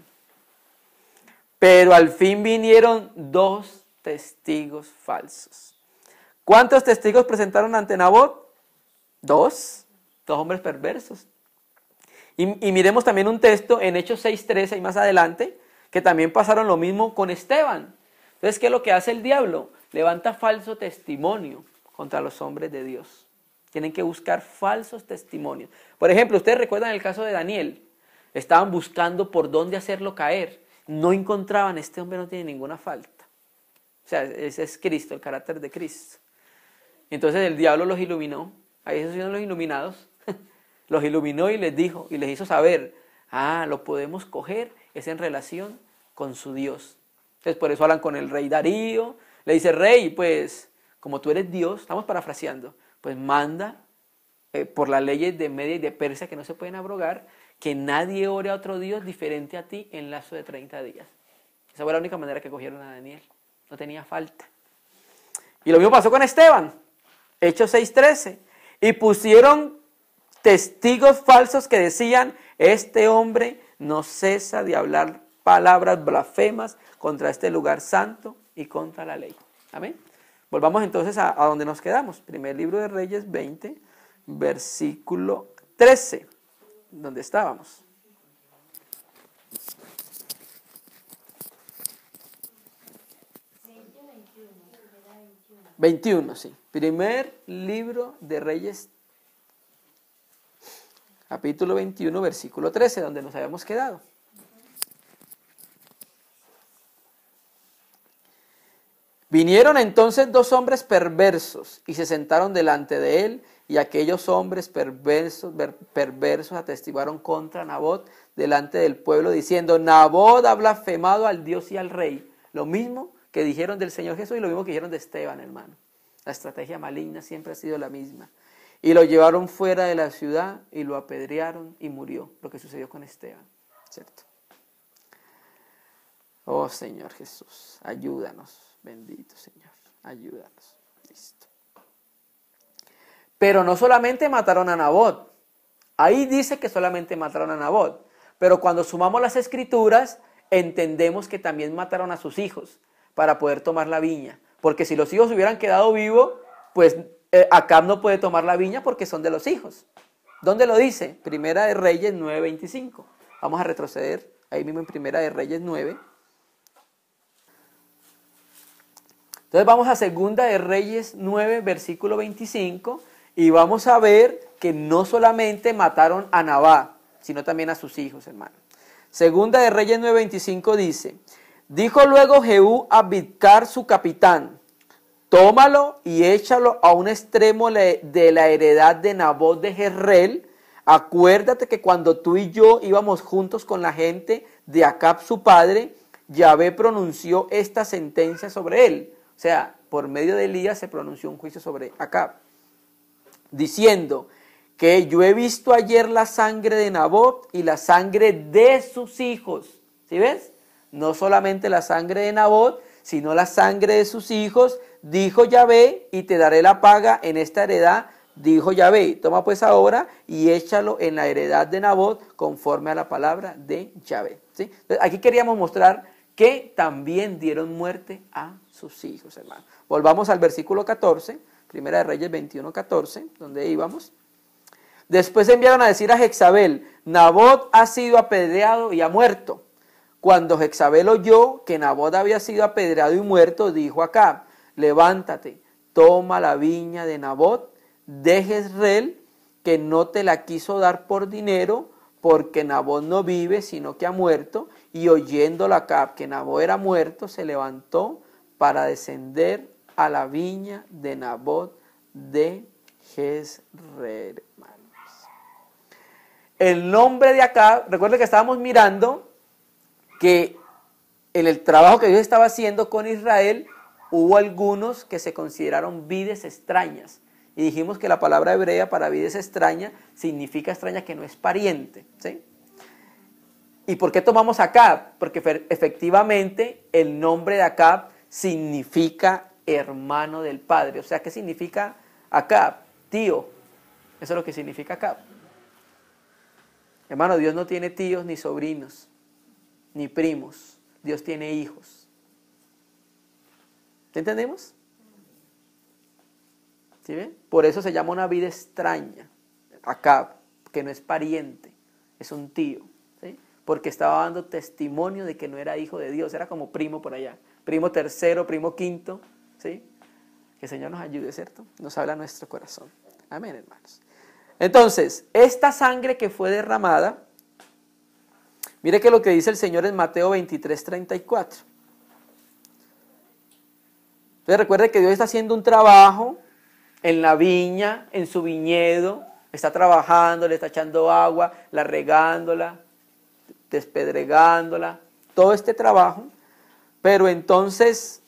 A: Pero al fin vinieron 2 testigos falsos. ¿Cuántos testigos presentaron ante Nabot? 2 hombres perversos. Y miremos también un texto en Hechos 6:13 y más adelante, que también pasaron lo mismo con Esteban. Entonces, ¿qué es lo que hace el diablo? Levanta falso testimonio contra los hombres de Dios. Tienen que buscar falsos testimonios. Por ejemplo, ustedes recuerdan el caso de Daniel. Estaban buscando por dónde hacerlo caer. No encontraban, este hombre no tiene ninguna falta. O sea, ese es Cristo, el carácter de Cristo. Entonces el diablo los iluminó, a esos son los iluminados, los iluminó y les dijo, y les hizo saber, lo podemos coger, es en relación con su Dios. Entonces por eso hablan con el rey Darío, le dice: rey, pues como tú eres Dios, estamos parafraseando, pues manda por las leyes de Media y de Persia que no se pueden abrogar, que nadie ore a otro Dios diferente a ti en lazo de 30 días. Esa fue la única manera que cogieron a Daniel. No tenía falta. Y lo mismo pasó con Esteban. Hechos 6:13. Y pusieron testigos falsos que decían: este hombre no cesa de hablar palabras blasfemas contra este lugar santo y contra la ley. Amén. Volvamos entonces a donde nos quedamos. Primer libro de Reyes 20, versículo 13. ¿Dónde estábamos? ¿21? 21, sí. Primer libro de Reyes, capítulo 21, versículo 13, donde nos habíamos quedado. Vinieron entonces 2 hombres perversos y se sentaron delante de él, y aquellos hombres perversos atestiguaron contra Nabot delante del pueblo, diciendo: Nabot ha blasfemado al Dios y al rey. Lo mismo que dijeron del Señor Jesús y lo mismo que dijeron de Esteban, hermano. La estrategia maligna siempre ha sido la misma. Y lo llevaron fuera de la ciudad y lo apedrearon y murió, lo que sucedió con Esteban, ¿cierto? Oh Señor Jesús, ayúdanos, bendito Señor, ayúdanos. Listo. Pero no solamente mataron a Nabot, ahí dice que solamente mataron a Nabot, pero cuando sumamos las escrituras, entendemos que también mataron a sus hijos para poder tomar la viña, porque si los hijos hubieran quedado vivos, pues Acab no puede tomar la viña porque son de los hijos. ¿Dónde lo dice? Primera de Reyes 9:25. Vamos a retroceder ahí mismo en Primera de Reyes 9. Entonces vamos a Segunda de Reyes 9, versículo 25, y vamos a ver que no solamente mataron a Nabá, sino también a sus hijos, hermano. Segunda de Reyes 9:25 dice, dijo luego Jehú a Bidkar su capitán, tómalo y échalo a un extremo de la heredad de Nabot de Jezreel. Acuérdate que cuando tú y yo íbamos juntos con la gente de Acab su padre, Yahvé pronunció esta sentencia sobre él. O sea, por medio de Elías se pronunció un juicio sobre Acab, diciendo que yo he visto ayer la sangre de Nabot y la sangre de sus hijos. ¿Sí ves? No solamente la sangre de Nabot, sino la sangre de sus hijos, dijo Yahvé, y te daré la paga en esta heredad, dijo Yahvé. Toma pues ahora y échalo en la heredad de Nabot conforme a la palabra de Yahvé. ¿Sí? Entonces, aquí queríamos mostrar que también dieron muerte a sus hijos, hermano. Volvamos al versículo 14, Primera de Reyes 21:14, donde íbamos. Después enviaron a decir a Jezabel, Nabot ha sido apedreado y ha muerto. Cuando Jezabel oyó que Nabot había sido apedreado y muerto, dijo a Acab, levántate, toma la viña de Nabot de Jezreel, que no te la quiso dar por dinero, porque Nabot no vive, sino que ha muerto. Y oyéndolo Acab que Nabot era muerto, se levantó para descender a la viña de Nabot de Jezreel. El nombre de Acab, recuerden que estábamos mirando que en el trabajo que Dios estaba haciendo con Israel, hubo algunos que se consideraron vides extrañas. Y dijimos que la palabra hebrea para vides extraña significa extraña que no es pariente. ¿Sí? ¿Y por qué tomamos Acab? Porque efectivamente el nombre de Acab significa hermano del padre. O sea, ¿qué significa Acab? Tío. Eso es lo que significa Acab. Hermano, Dios no tiene tíos ni sobrinos, ni primos. Dios tiene hijos. ¿Te entendemos? ¿Sí ven? Por eso se llama una vida extraña, Acab, que no es pariente, es un tío. ¿Sí? Porque estaba dando testimonio de que no era hijo de Dios, era como primo por allá. Primo tercero, primo quinto. ¿Sí? Que el Señor nos ayude, ¿cierto? Nos habla nuestro corazón. Amén, hermanos. Entonces, esta sangre que fue derramada, mire que lo que dice el Señor en Mateo 23:34. Entonces recuerde que Dios está haciendo un trabajo en la viña, en su viñedo, está trabajando, le está echando agua, la regándola, despedregándola, todo este trabajo. Pero entonces,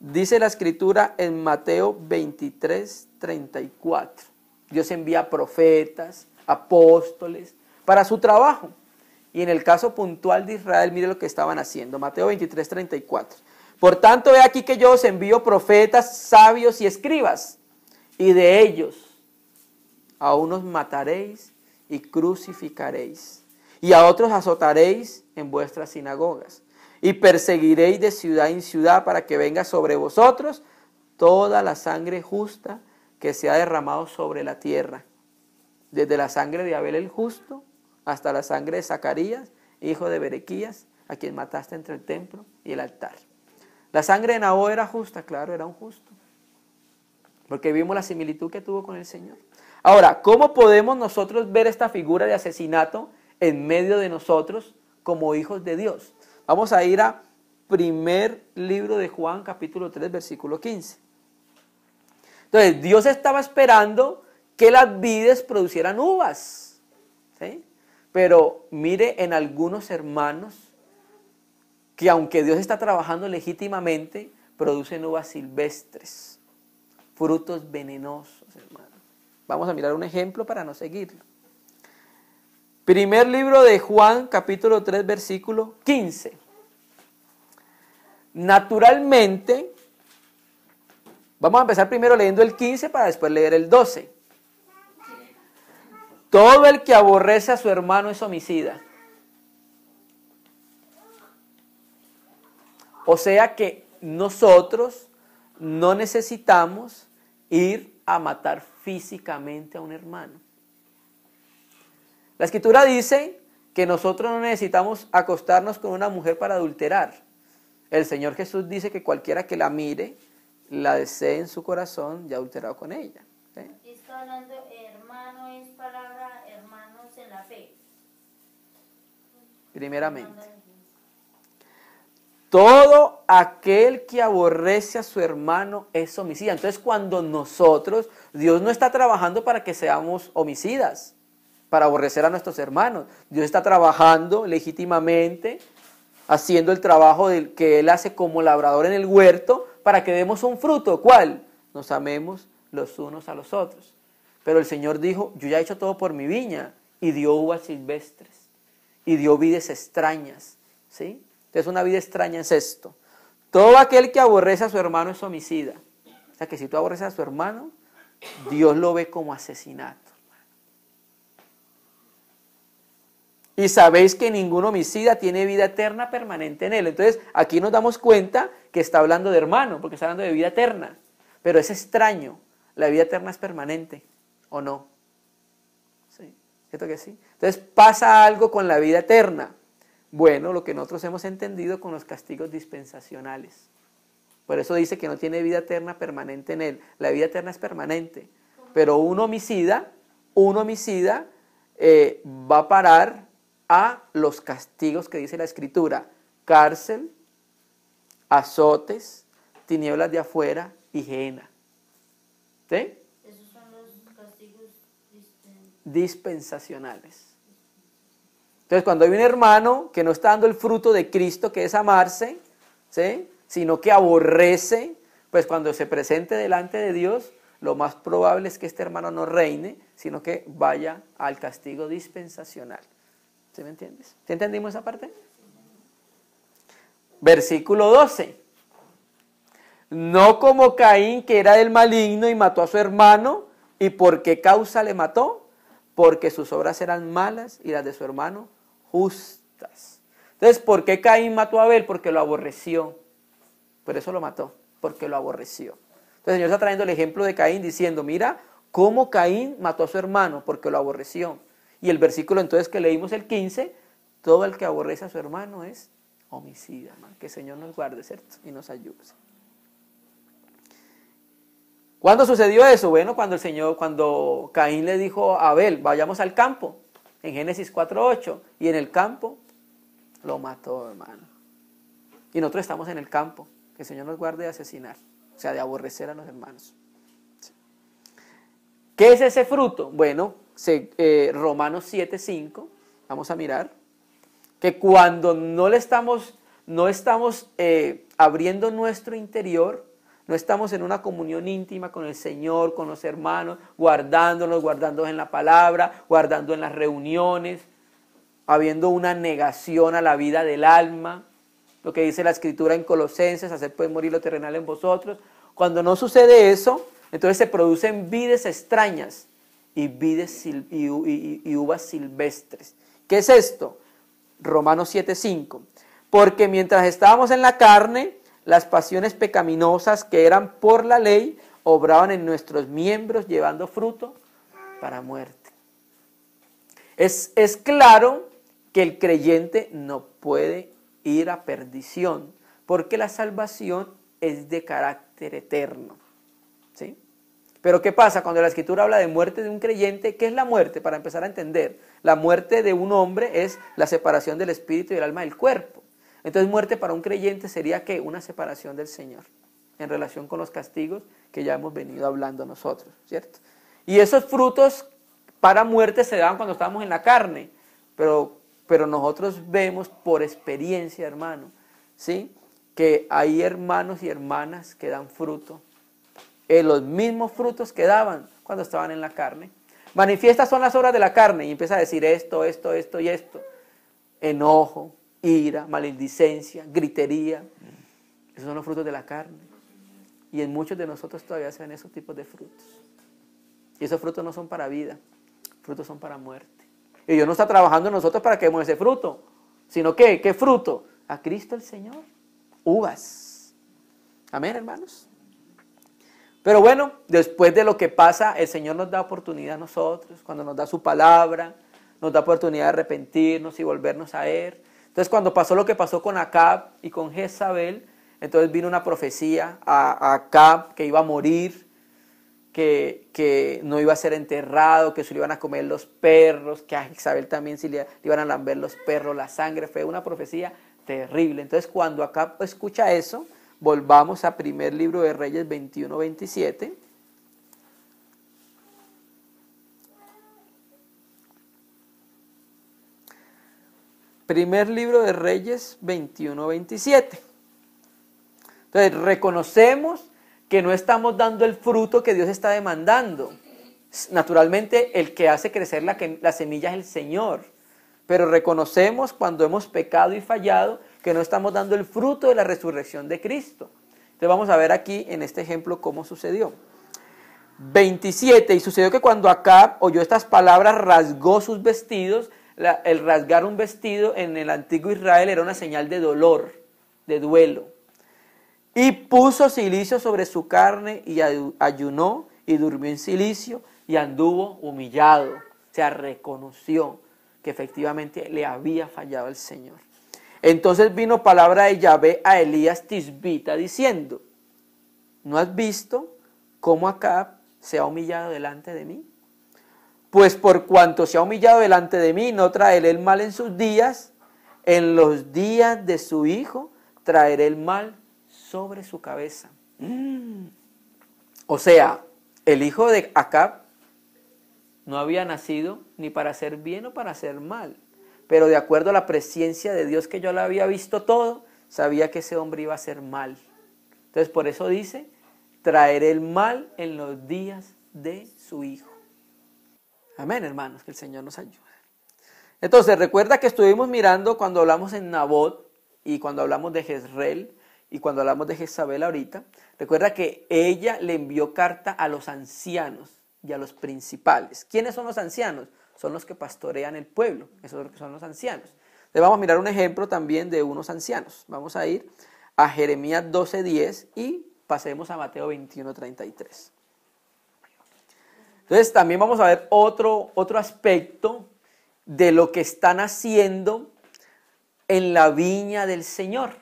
A: dice la Escritura en Mateo 23:34. Dios envía profetas, apóstoles, para su trabajo. Y en el caso puntual de Israel, mire lo que estaban haciendo. Mateo 23:34. Por tanto, he aquí que yo os envío profetas, sabios y escribas, y de ellos a unos mataréis y crucificaréis, y a otros azotaréis en vuestras sinagogas, y perseguiréis de ciudad en ciudad para que venga sobre vosotros toda la sangre justa que se ha derramado sobre la tierra, desde la sangre de Abel el justo hasta la sangre de Zacarías, hijo de Berequías, a quien mataste entre el templo y el altar. La sangre de Nabot era justa, claro, era un justo, porque vimos la similitud que tuvo con el Señor. Ahora, ¿cómo podemos nosotros ver esta figura de asesinato en medio de nosotros como hijos de Dios? Vamos a ir a primer libro de Juan, capítulo 3, versículo 15. Entonces, Dios estaba esperando que las vides producieran uvas, ¿sí? Pero mire en algunos hermanos que aunque Dios está trabajando legítimamente, producen uvas silvestres, frutos venenosos, hermano. Vamos a mirar un ejemplo para no seguirlo. Primer libro de Juan, capítulo 3, versículo 15. Naturalmente, vamos a empezar primero leyendo el 15 para después leer el 12. Todo el que aborrece a su hermano es homicida. O sea que nosotros no necesitamos ir a matar físicamente a un hermano. La Escritura dice que nosotros no necesitamos acostarnos con una mujer para adulterar. El Señor Jesús dice que cualquiera que la mire, la desee en su corazón, ya ha adulterado con ella. ¿Sí?
B: Está hablando, hermano, es palabra hermanos en la fe.
A: Primeramente. Todo aquel que aborrece a su hermano es homicida. Entonces, cuando nosotros, Dios no está trabajando para que seamos homicidas, para aborrecer a nuestros hermanos. Dios está trabajando legítimamente, haciendo el trabajo que Él hace como labrador en el huerto, para que demos un fruto. ¿Cuál? Nos amemos los unos a los otros. Pero el Señor dijo, yo ya he hecho todo por mi viña, y dio uvas silvestres, y dio vides extrañas, ¿sí? Entonces una vida extraña es esto. Todo aquel que aborrece a su hermano es homicida. O sea que si tú aborreces a su hermano, Dios lo ve como asesinato. Y sabéis que ningún homicida tiene vida eterna permanente en él. Entonces aquí nos damos cuenta que está hablando de hermano, porque está hablando de vida eterna. Pero es extraño. La vida eterna es permanente, ¿o no? Sí, ¿cierto que sí? Entonces pasa algo con la vida eterna. Bueno, lo que nosotros hemos entendido con los castigos dispensacionales. Por eso dice que no tiene vida eterna permanente en él. La vida eterna es permanente. Pero un homicida va a parar a los castigos que dice la Escritura: cárcel, azotes, tinieblas de afuera y gehenna. ¿Sí?
B: Esos son los castigos
A: dispensacionales. Entonces, cuando hay un hermano que no está dando el fruto de Cristo, que es amarse, ¿sí?, sino que aborrece, pues cuando se presente delante de Dios, lo más probable es que este hermano no reine, sino que vaya al castigo dispensacional. ¿Sí me entiendes? ¿Sí entendimos esa parte? Versículo 12. No como Caín, que era del maligno y mató a su hermano. ¿Y por qué causa le mató? Porque sus obras eran malas y las de su hermano justas. Entonces, ¿por qué Caín mató a Abel? Porque lo aborreció. Por eso lo mató, porque lo aborreció. Entonces el Señor está trayendo el ejemplo de Caín diciendo, mira cómo Caín mató a su hermano, porque lo aborreció. Y el versículo entonces que leímos el 15, todo el que aborrece a su hermano es homicida. ¿No? Que el Señor nos guarde, ¿cierto? Y nos ayude. ¿Cuándo sucedió eso? Bueno, cuando Caín le dijo a Abel, vayamos al campo, en Génesis 4:8, y en el campo lo mató, hermano. Y nosotros estamos en el campo, que el Señor nos guarde de asesinar, o sea, de aborrecer a los hermanos. ¿Qué es ese fruto? Bueno, Romanos 7:5, vamos a mirar, que cuando no estamos abriendo nuestro interior, no estamos en una comunión íntima con el Señor, con los hermanos, guardándonos en la palabra, guardando en las reuniones, habiendo una negación a la vida del alma, lo que dice la Escritura en Colosenses, hacer pues morir lo terrenal en vosotros. Cuando no sucede eso, entonces se producen vides extrañas y uvas silvestres. ¿Qué es esto? Romanos 7:5. Porque mientras estábamos en la carne, las pasiones pecaminosas que eran por la ley obraban en nuestros miembros llevando fruto para muerte. Es claro que el creyente no puede ir a perdición, porque la salvación es de carácter eterno. ¿Sí? Pero ¿qué pasa cuando la Escritura habla de muerte de un creyente? ¿Qué es la muerte? Para empezar a entender, la muerte de un hombre es la separación del espíritu y del alma del cuerpo. Entonces muerte para un creyente sería ¿qué? Una separación del Señor, en relación con los castigos que ya hemos venido hablando nosotros, ¿cierto? Y esos frutos para muerte se dan cuando estamos en la carne, pero nosotros vemos por experiencia, hermano, ¿sí?, que hay hermanos y hermanas que dan fruto, los mismos frutos que daban cuando estaban en la carne. Manifiestas son las obras de la carne, y empieza a decir esto y esto: enojo, ira, maledicencia, gritería, Esos son los frutos de la carne. Y en muchos de nosotros todavía se ven esos tipos de frutos. Y esos frutos no son para vida, frutos son para muerte. Y Dios no está trabajando en nosotros para que demos ese fruto, sino que, ¿qué fruto? A Cristo el Señor. Uvas. Amén, hermanos. Pero bueno, después de lo que pasa, el Señor nos da oportunidad a nosotros, cuando nos da su palabra, nos da oportunidad de arrepentirnos y volvernos a Él. Entonces, cuando pasó lo que pasó con Acab y con Jezabel, entonces vino una profecía a Acab que iba a morir, que no iba a ser enterrado, que se lo iban a comer los perros, que a Jezabel también se le iban a lamber los perros, la sangre. Fue una profecía terrible. Entonces, cuando Acab escucha eso, volvamos a primer libro de Reyes 21-27. Primer libro de Reyes 21-27. Entonces, reconocemos que no estamos dando el fruto que Dios está demandando. Naturalmente, el que hace crecer la semilla es el Señor. Pero reconocemos cuando hemos pecado y fallado que no estamos dando el fruto de la resurrección de Cristo. Entonces vamos a ver aquí en este ejemplo cómo sucedió. 27, y sucedió que cuando Acab oyó estas palabras rasgó sus vestidos. El rasgar un vestido en el antiguo Israel era una señal de dolor, de duelo. Y puso cilicio sobre su carne y ayunó y durmió en cilicio y anduvo humillado. O sea, reconoció que efectivamente le había fallado al Señor. Entonces vino palabra de Yahvé a Elías Tisbita diciendo: ¿no has visto cómo Acab se ha humillado delante de mí? Pues por cuanto se ha humillado delante de mí, no traeré el mal en sus días, en los días de su hijo traeré el mal sobre su cabeza. O sea, el hijo de Acab no había nacido ni para hacer bien o para hacer mal, pero de acuerdo a la presciencia de Dios, que yo lo había visto todo, sabía que ese hombre iba a hacer mal. Entonces por eso dice: traeré el mal en los días de su hijo. Amén, hermanos, que el Señor nos ayude. Entonces, recuerda que estuvimos mirando cuando hablamos en Nabot y cuando hablamos de Jezreel y cuando hablamos de Jezabel ahorita. Recuerda que ella le envió carta a los ancianos y a los principales. ¿Quiénes son los ancianos? Son los que pastorean el pueblo. Esos son los ancianos. Entonces vamos a mirar un ejemplo también de unos ancianos. Vamos a ir a Jeremías 12:10 y pasemos a Mateo 21:33. Entonces también vamos a ver otro aspecto de lo que están haciendo en la viña del Señor.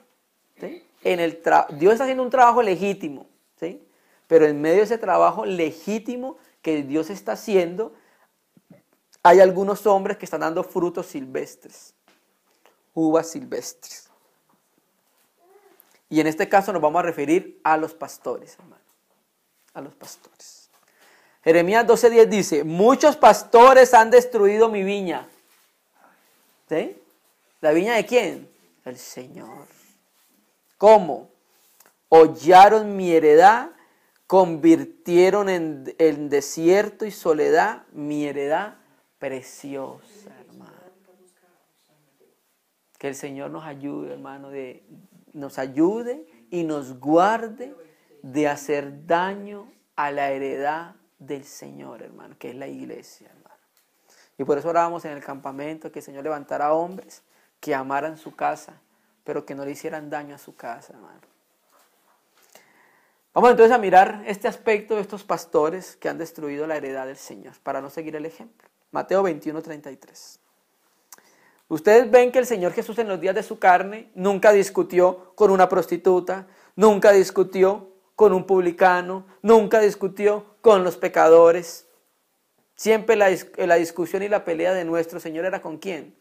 A: ¿Sí? Dios está haciendo un trabajo legítimo, ¿sí? Pero en medio de ese trabajo legítimo que Dios está haciendo, hay algunos hombres que están dando frutos silvestres, uvas silvestres. Y en este caso nos vamos a referir a los pastores, hermano, a los pastores. Jeremías 12:10 dice: muchos pastores han destruido mi viña. ¿Sí? ¿La viña de quién? El Señor. ¿Cómo? Hollaron mi heredad, convirtieron en desierto y soledad mi heredad preciosa, hermano. Que el Señor nos ayude, hermano, nos ayude y nos guarde de hacer daño a la heredad del Señor, hermano, que es la iglesia, hermano. Y por eso orábamos en el campamento que el Señor levantara hombres que amaran su casa, pero que no le hicieran daño a su casa, hermano. Vamos entonces a mirar este aspecto de estos pastores que han destruido la heredad del Señor, para no seguir el ejemplo. Mateo 21:33. Ustedes ven que el Señor Jesús en los días de su carne nunca discutió con una prostituta, nunca discutió con un publicano, nunca discutió con los pecadores. Siempre la discusión y la pelea de nuestro Señor era ¿con quién?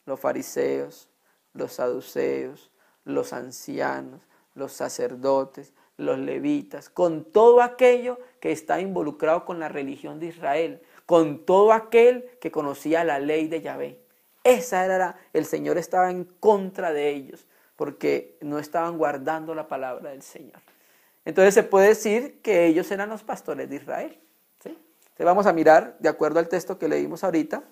A: Los fariseos, los saduceos, los ancianos, los sacerdotes, los levitas, con todo aquello que está involucrado con la religión de Israel, con todo aquel que conocía la ley de Yahvé. Esa era, el Señor estaba en contra de ellos, porque no estaban guardando la palabra del Señor. Entonces se puede decir que ellos eran los pastores de Israel, ¿sí? Entonces vamos a mirar, de acuerdo al texto que leímos ahorita,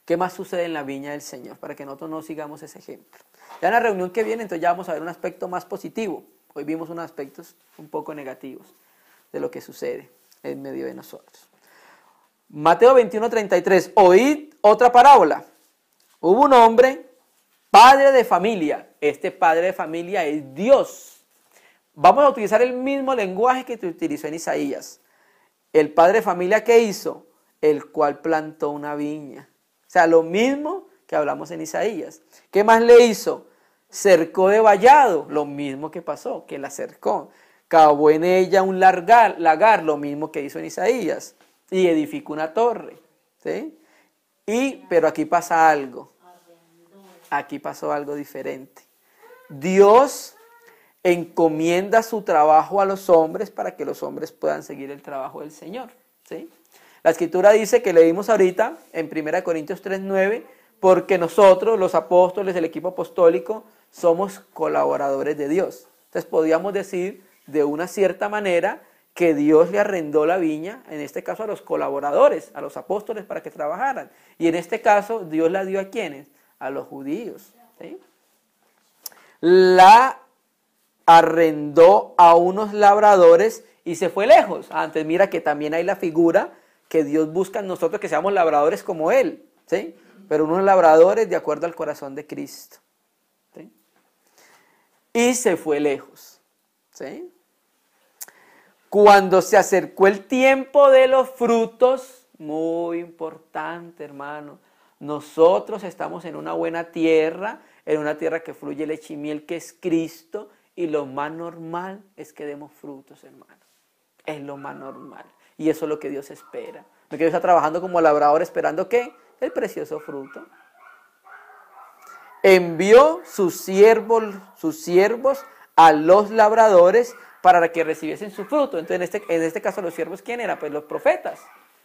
A: ¿Qué más sucede en la viña del Señor? Para que nosotros no sigamos ese ejemplo. Ya en la reunión que viene, entonces ya vamos a ver un aspecto más positivo. Hoy vimos unos aspectos un poco negativos de lo que sucede en medio de nosotros. Mateo 21:33. Oíd otra parábola. Hubo un hombre, padre de familia. Este padre de familia es Dios. Vamos a utilizar el mismo lenguaje que utilizó en Isaías. El padre de familia, ¿qué hizo? El cual plantó una viña. O sea, lo mismo que hablamos en Isaías. ¿Qué más le hizo? Cercó de vallado, lo mismo que pasó, que la cercó. Cavó en ella un lagar, lo mismo que hizo en Isaías. Y edificó una torre. ¿Sí? Pero aquí pasa algo. Aquí pasó algo diferente. Dios encomienda su trabajo a los hombres para que los hombres puedan seguir el trabajo del Señor. ¿Sí? La Escritura dice, que leímos ahorita en 1 Corintios 3:9, porque nosotros, los apóstoles, el equipo apostólico, somos colaboradores de Dios. Entonces podríamos decir de una cierta manera que Dios le arrendó la viña, en este caso a los colaboradores, a los apóstoles para que trabajaran. Y en este caso Dios la dio ¿a quiénes? A los judíos. ¿Sí? La arrendó a unos labradores y se fue lejos. Antes mira que también hay la figura que Dios busca en nosotros, que seamos labradores como Él, ¿sí? Pero unos labradores de acuerdo al corazón de Cristo. ¿Sí? Y se fue lejos. ¿Sí? Cuando se acercó el tiempo de los frutos, muy importante, hermano, nosotros estamos en una buena tierra, en una tierra que fluye leche y miel, que es Cristo, y lo más normal es que demos frutos, hermano. Es lo más normal. Y eso es lo que Dios espera. Porque Dios está trabajando como labrador esperando ¿qué? El precioso fruto. Envió sus siervos a los labradores para que recibiesen su fruto. Entonces en este caso los siervos, ¿quién eran? Pues los profetas,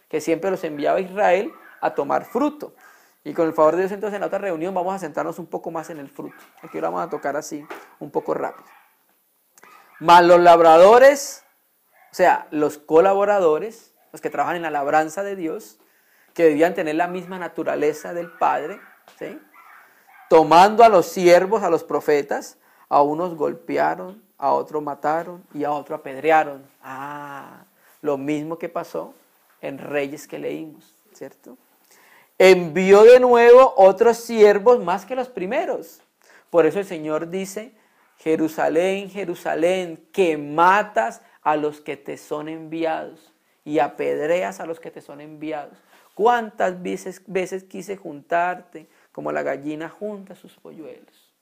A: que siempre los enviaba a Israel a tomar fruto. Y con el favor de Dios, entonces en la otra reunión vamos a centrarnos un poco más en el fruto. Aquí lo vamos a tocar así, un poco rápido. Mas los labradores, o sea, los colaboradores, los que trabajan en la labranza de Dios, que debían tener la misma naturaleza del Padre, ¿sí? Tomando a los siervos, a los profetas, a unos golpearon, a otros mataron y a otros apedrearon. Lo mismo que pasó en Reyes que leímos, ¿cierto? Envió de nuevo otros siervos más que los primeros. Por eso el Señor dice, Jerusalén, Jerusalén, que matas a los que te son enviados y apedreas a los que te son enviados. ¿Cuántas veces quise juntarte como la gallina junta sus polluelos?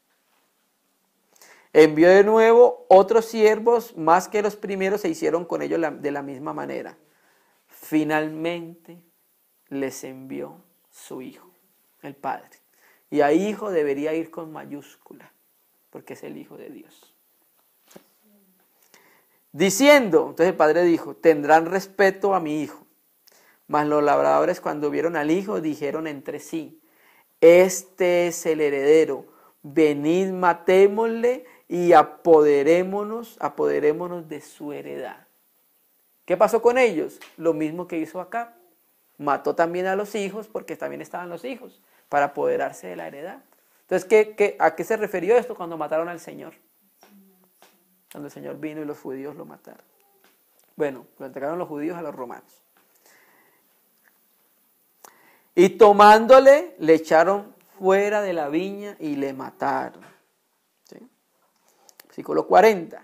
A: Envió de nuevo otros siervos más que los primeros, se hicieron con ellos de la misma manera. Finalmente les envió su Hijo, el Padre. Y a Hijo debería ir con mayúscula, porque es el Hijo de Dios. Diciendo, entonces el Padre dijo, tendrán respeto a mi Hijo. Mas los labradores, cuando vieron al Hijo, dijeron entre sí, este es el heredero, venid, matémosle y apoderémonos de su heredad. ¿Qué pasó con ellos? Lo mismo que hizo Acab. Mató también a los hijos, porque también estaban los hijos, para apoderarse de la heredad. Entonces, ¿a qué se refirió esto cuando mataron al Señor? Cuando el Señor vino y los judíos lo mataron. Bueno, lo entregaron los judíos a los romanos. Y tomándole, le echaron fuera de la viña y le mataron. ¿Sí? Versículo 40.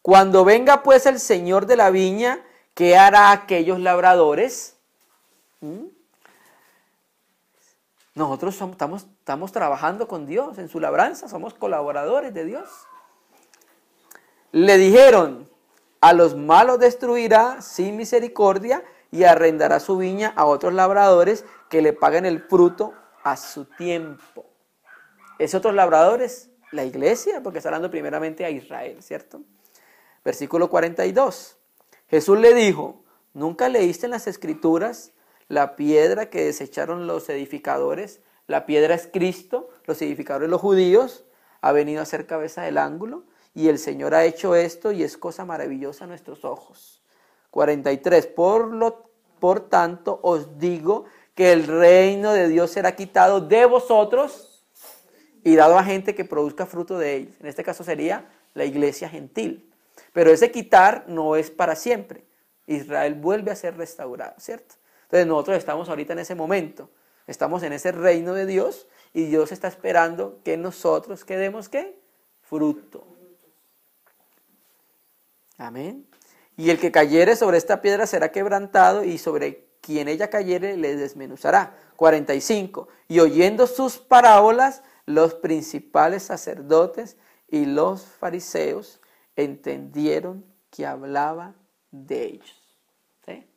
A: Cuando venga pues el Señor de la viña, ¿qué hará aquellos labradores? Nosotros estamos trabajando con Dios en su labranza, somos colaboradores de Dios. Le dijeron, a los malos destruirá sin misericordia y arrendará su viña a otros labradores que le paguen el fruto a su tiempo. ¿Esos otros labradores? La iglesia, porque está hablando primeramente a Israel, ¿cierto? Versículo 42. Jesús le dijo, ¿nunca leíste en las Escrituras la piedra que desecharon los edificadores? La piedra es Cristo, los edificadores, los judíos, ha venido a ser cabeza del ángulo, y el Señor ha hecho esto y es cosa maravillosa a nuestros ojos. 43. Por tanto os digo que el reino de Dios será quitado de vosotros y dado a gente que produzca fruto de ellos. En este caso sería la iglesia gentil. Pero ese quitar no es para siempre. Israel vuelve a ser restaurado, ¿cierto? Entonces nosotros estamos ahorita en ese momento. Estamos en ese reino de Dios y Dios está esperando que nosotros quedemos, ¿qué? Fruto. Amén. Y el que cayere sobre esta piedra será quebrantado y sobre quien ella cayere le desmenuzará. 45. Y oyendo sus parábolas, los principales sacerdotes y los fariseos entendieron que hablaba de ellos. ¿Sí?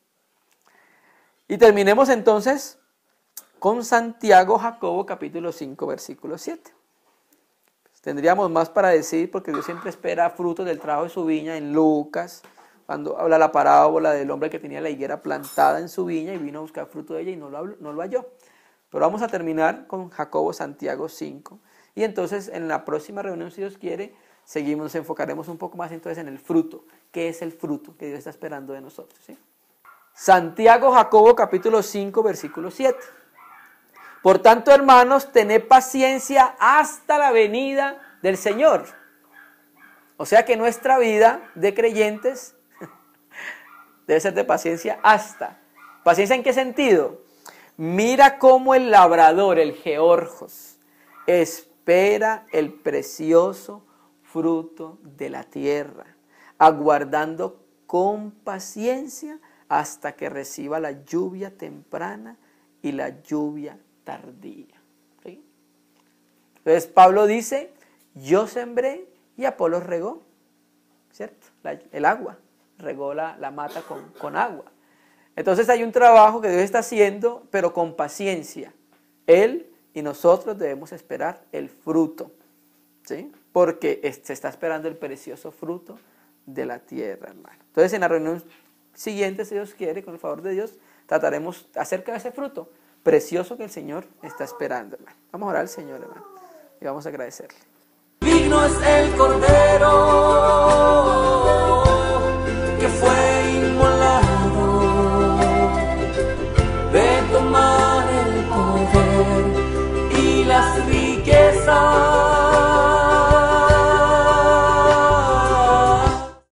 A: Y terminemos entonces con Santiago, Jacobo, capítulo 5, versículo 7. Tendríamos más para decir porque Dios siempre espera frutos del trabajo de su viña en Lucas, cuando habla la parábola del hombre que tenía la higuera plantada en su viña y vino a buscar fruto de ella y no lo halló. Pero vamos a terminar con Jacobo, Santiago 5. Y entonces en la próxima reunión, si Dios quiere, nos enfocaremos un poco más entonces en el fruto. ¿Qué es el fruto que Dios está esperando de nosotros? ¿Sí? Santiago, Jacobo, capítulo 5, versículo 7. Por tanto, hermanos, tened paciencia hasta la venida del Señor. O sea que nuestra vida de creyentes debe ser de paciencia hasta. ¿Paciencia en qué sentido? Mira cómo el labrador, el georgos, espera el precioso fruto de la tierra, aguardando con paciencia hasta que reciba la lluvia temprana y la lluvia tardía. ¿Sí? Entonces Pablo dice, yo sembré y Apolos regó, ¿cierto? El agua, regó la mata con agua. Entonces hay un trabajo que Dios está haciendo, pero con paciencia. Él y nosotros debemos esperar el fruto, ¿sí? Porque se está esperando el precioso fruto de la tierra, hermano. Entonces en la reunión siguiente, si Dios quiere, con el favor de Dios, trataremos acerca de ese fruto precioso que el Señor está esperando, hermano. Vamos a orar al Señor, hermano, y vamos a agradecerle.
C: Digno es el Cordero que fue inmolado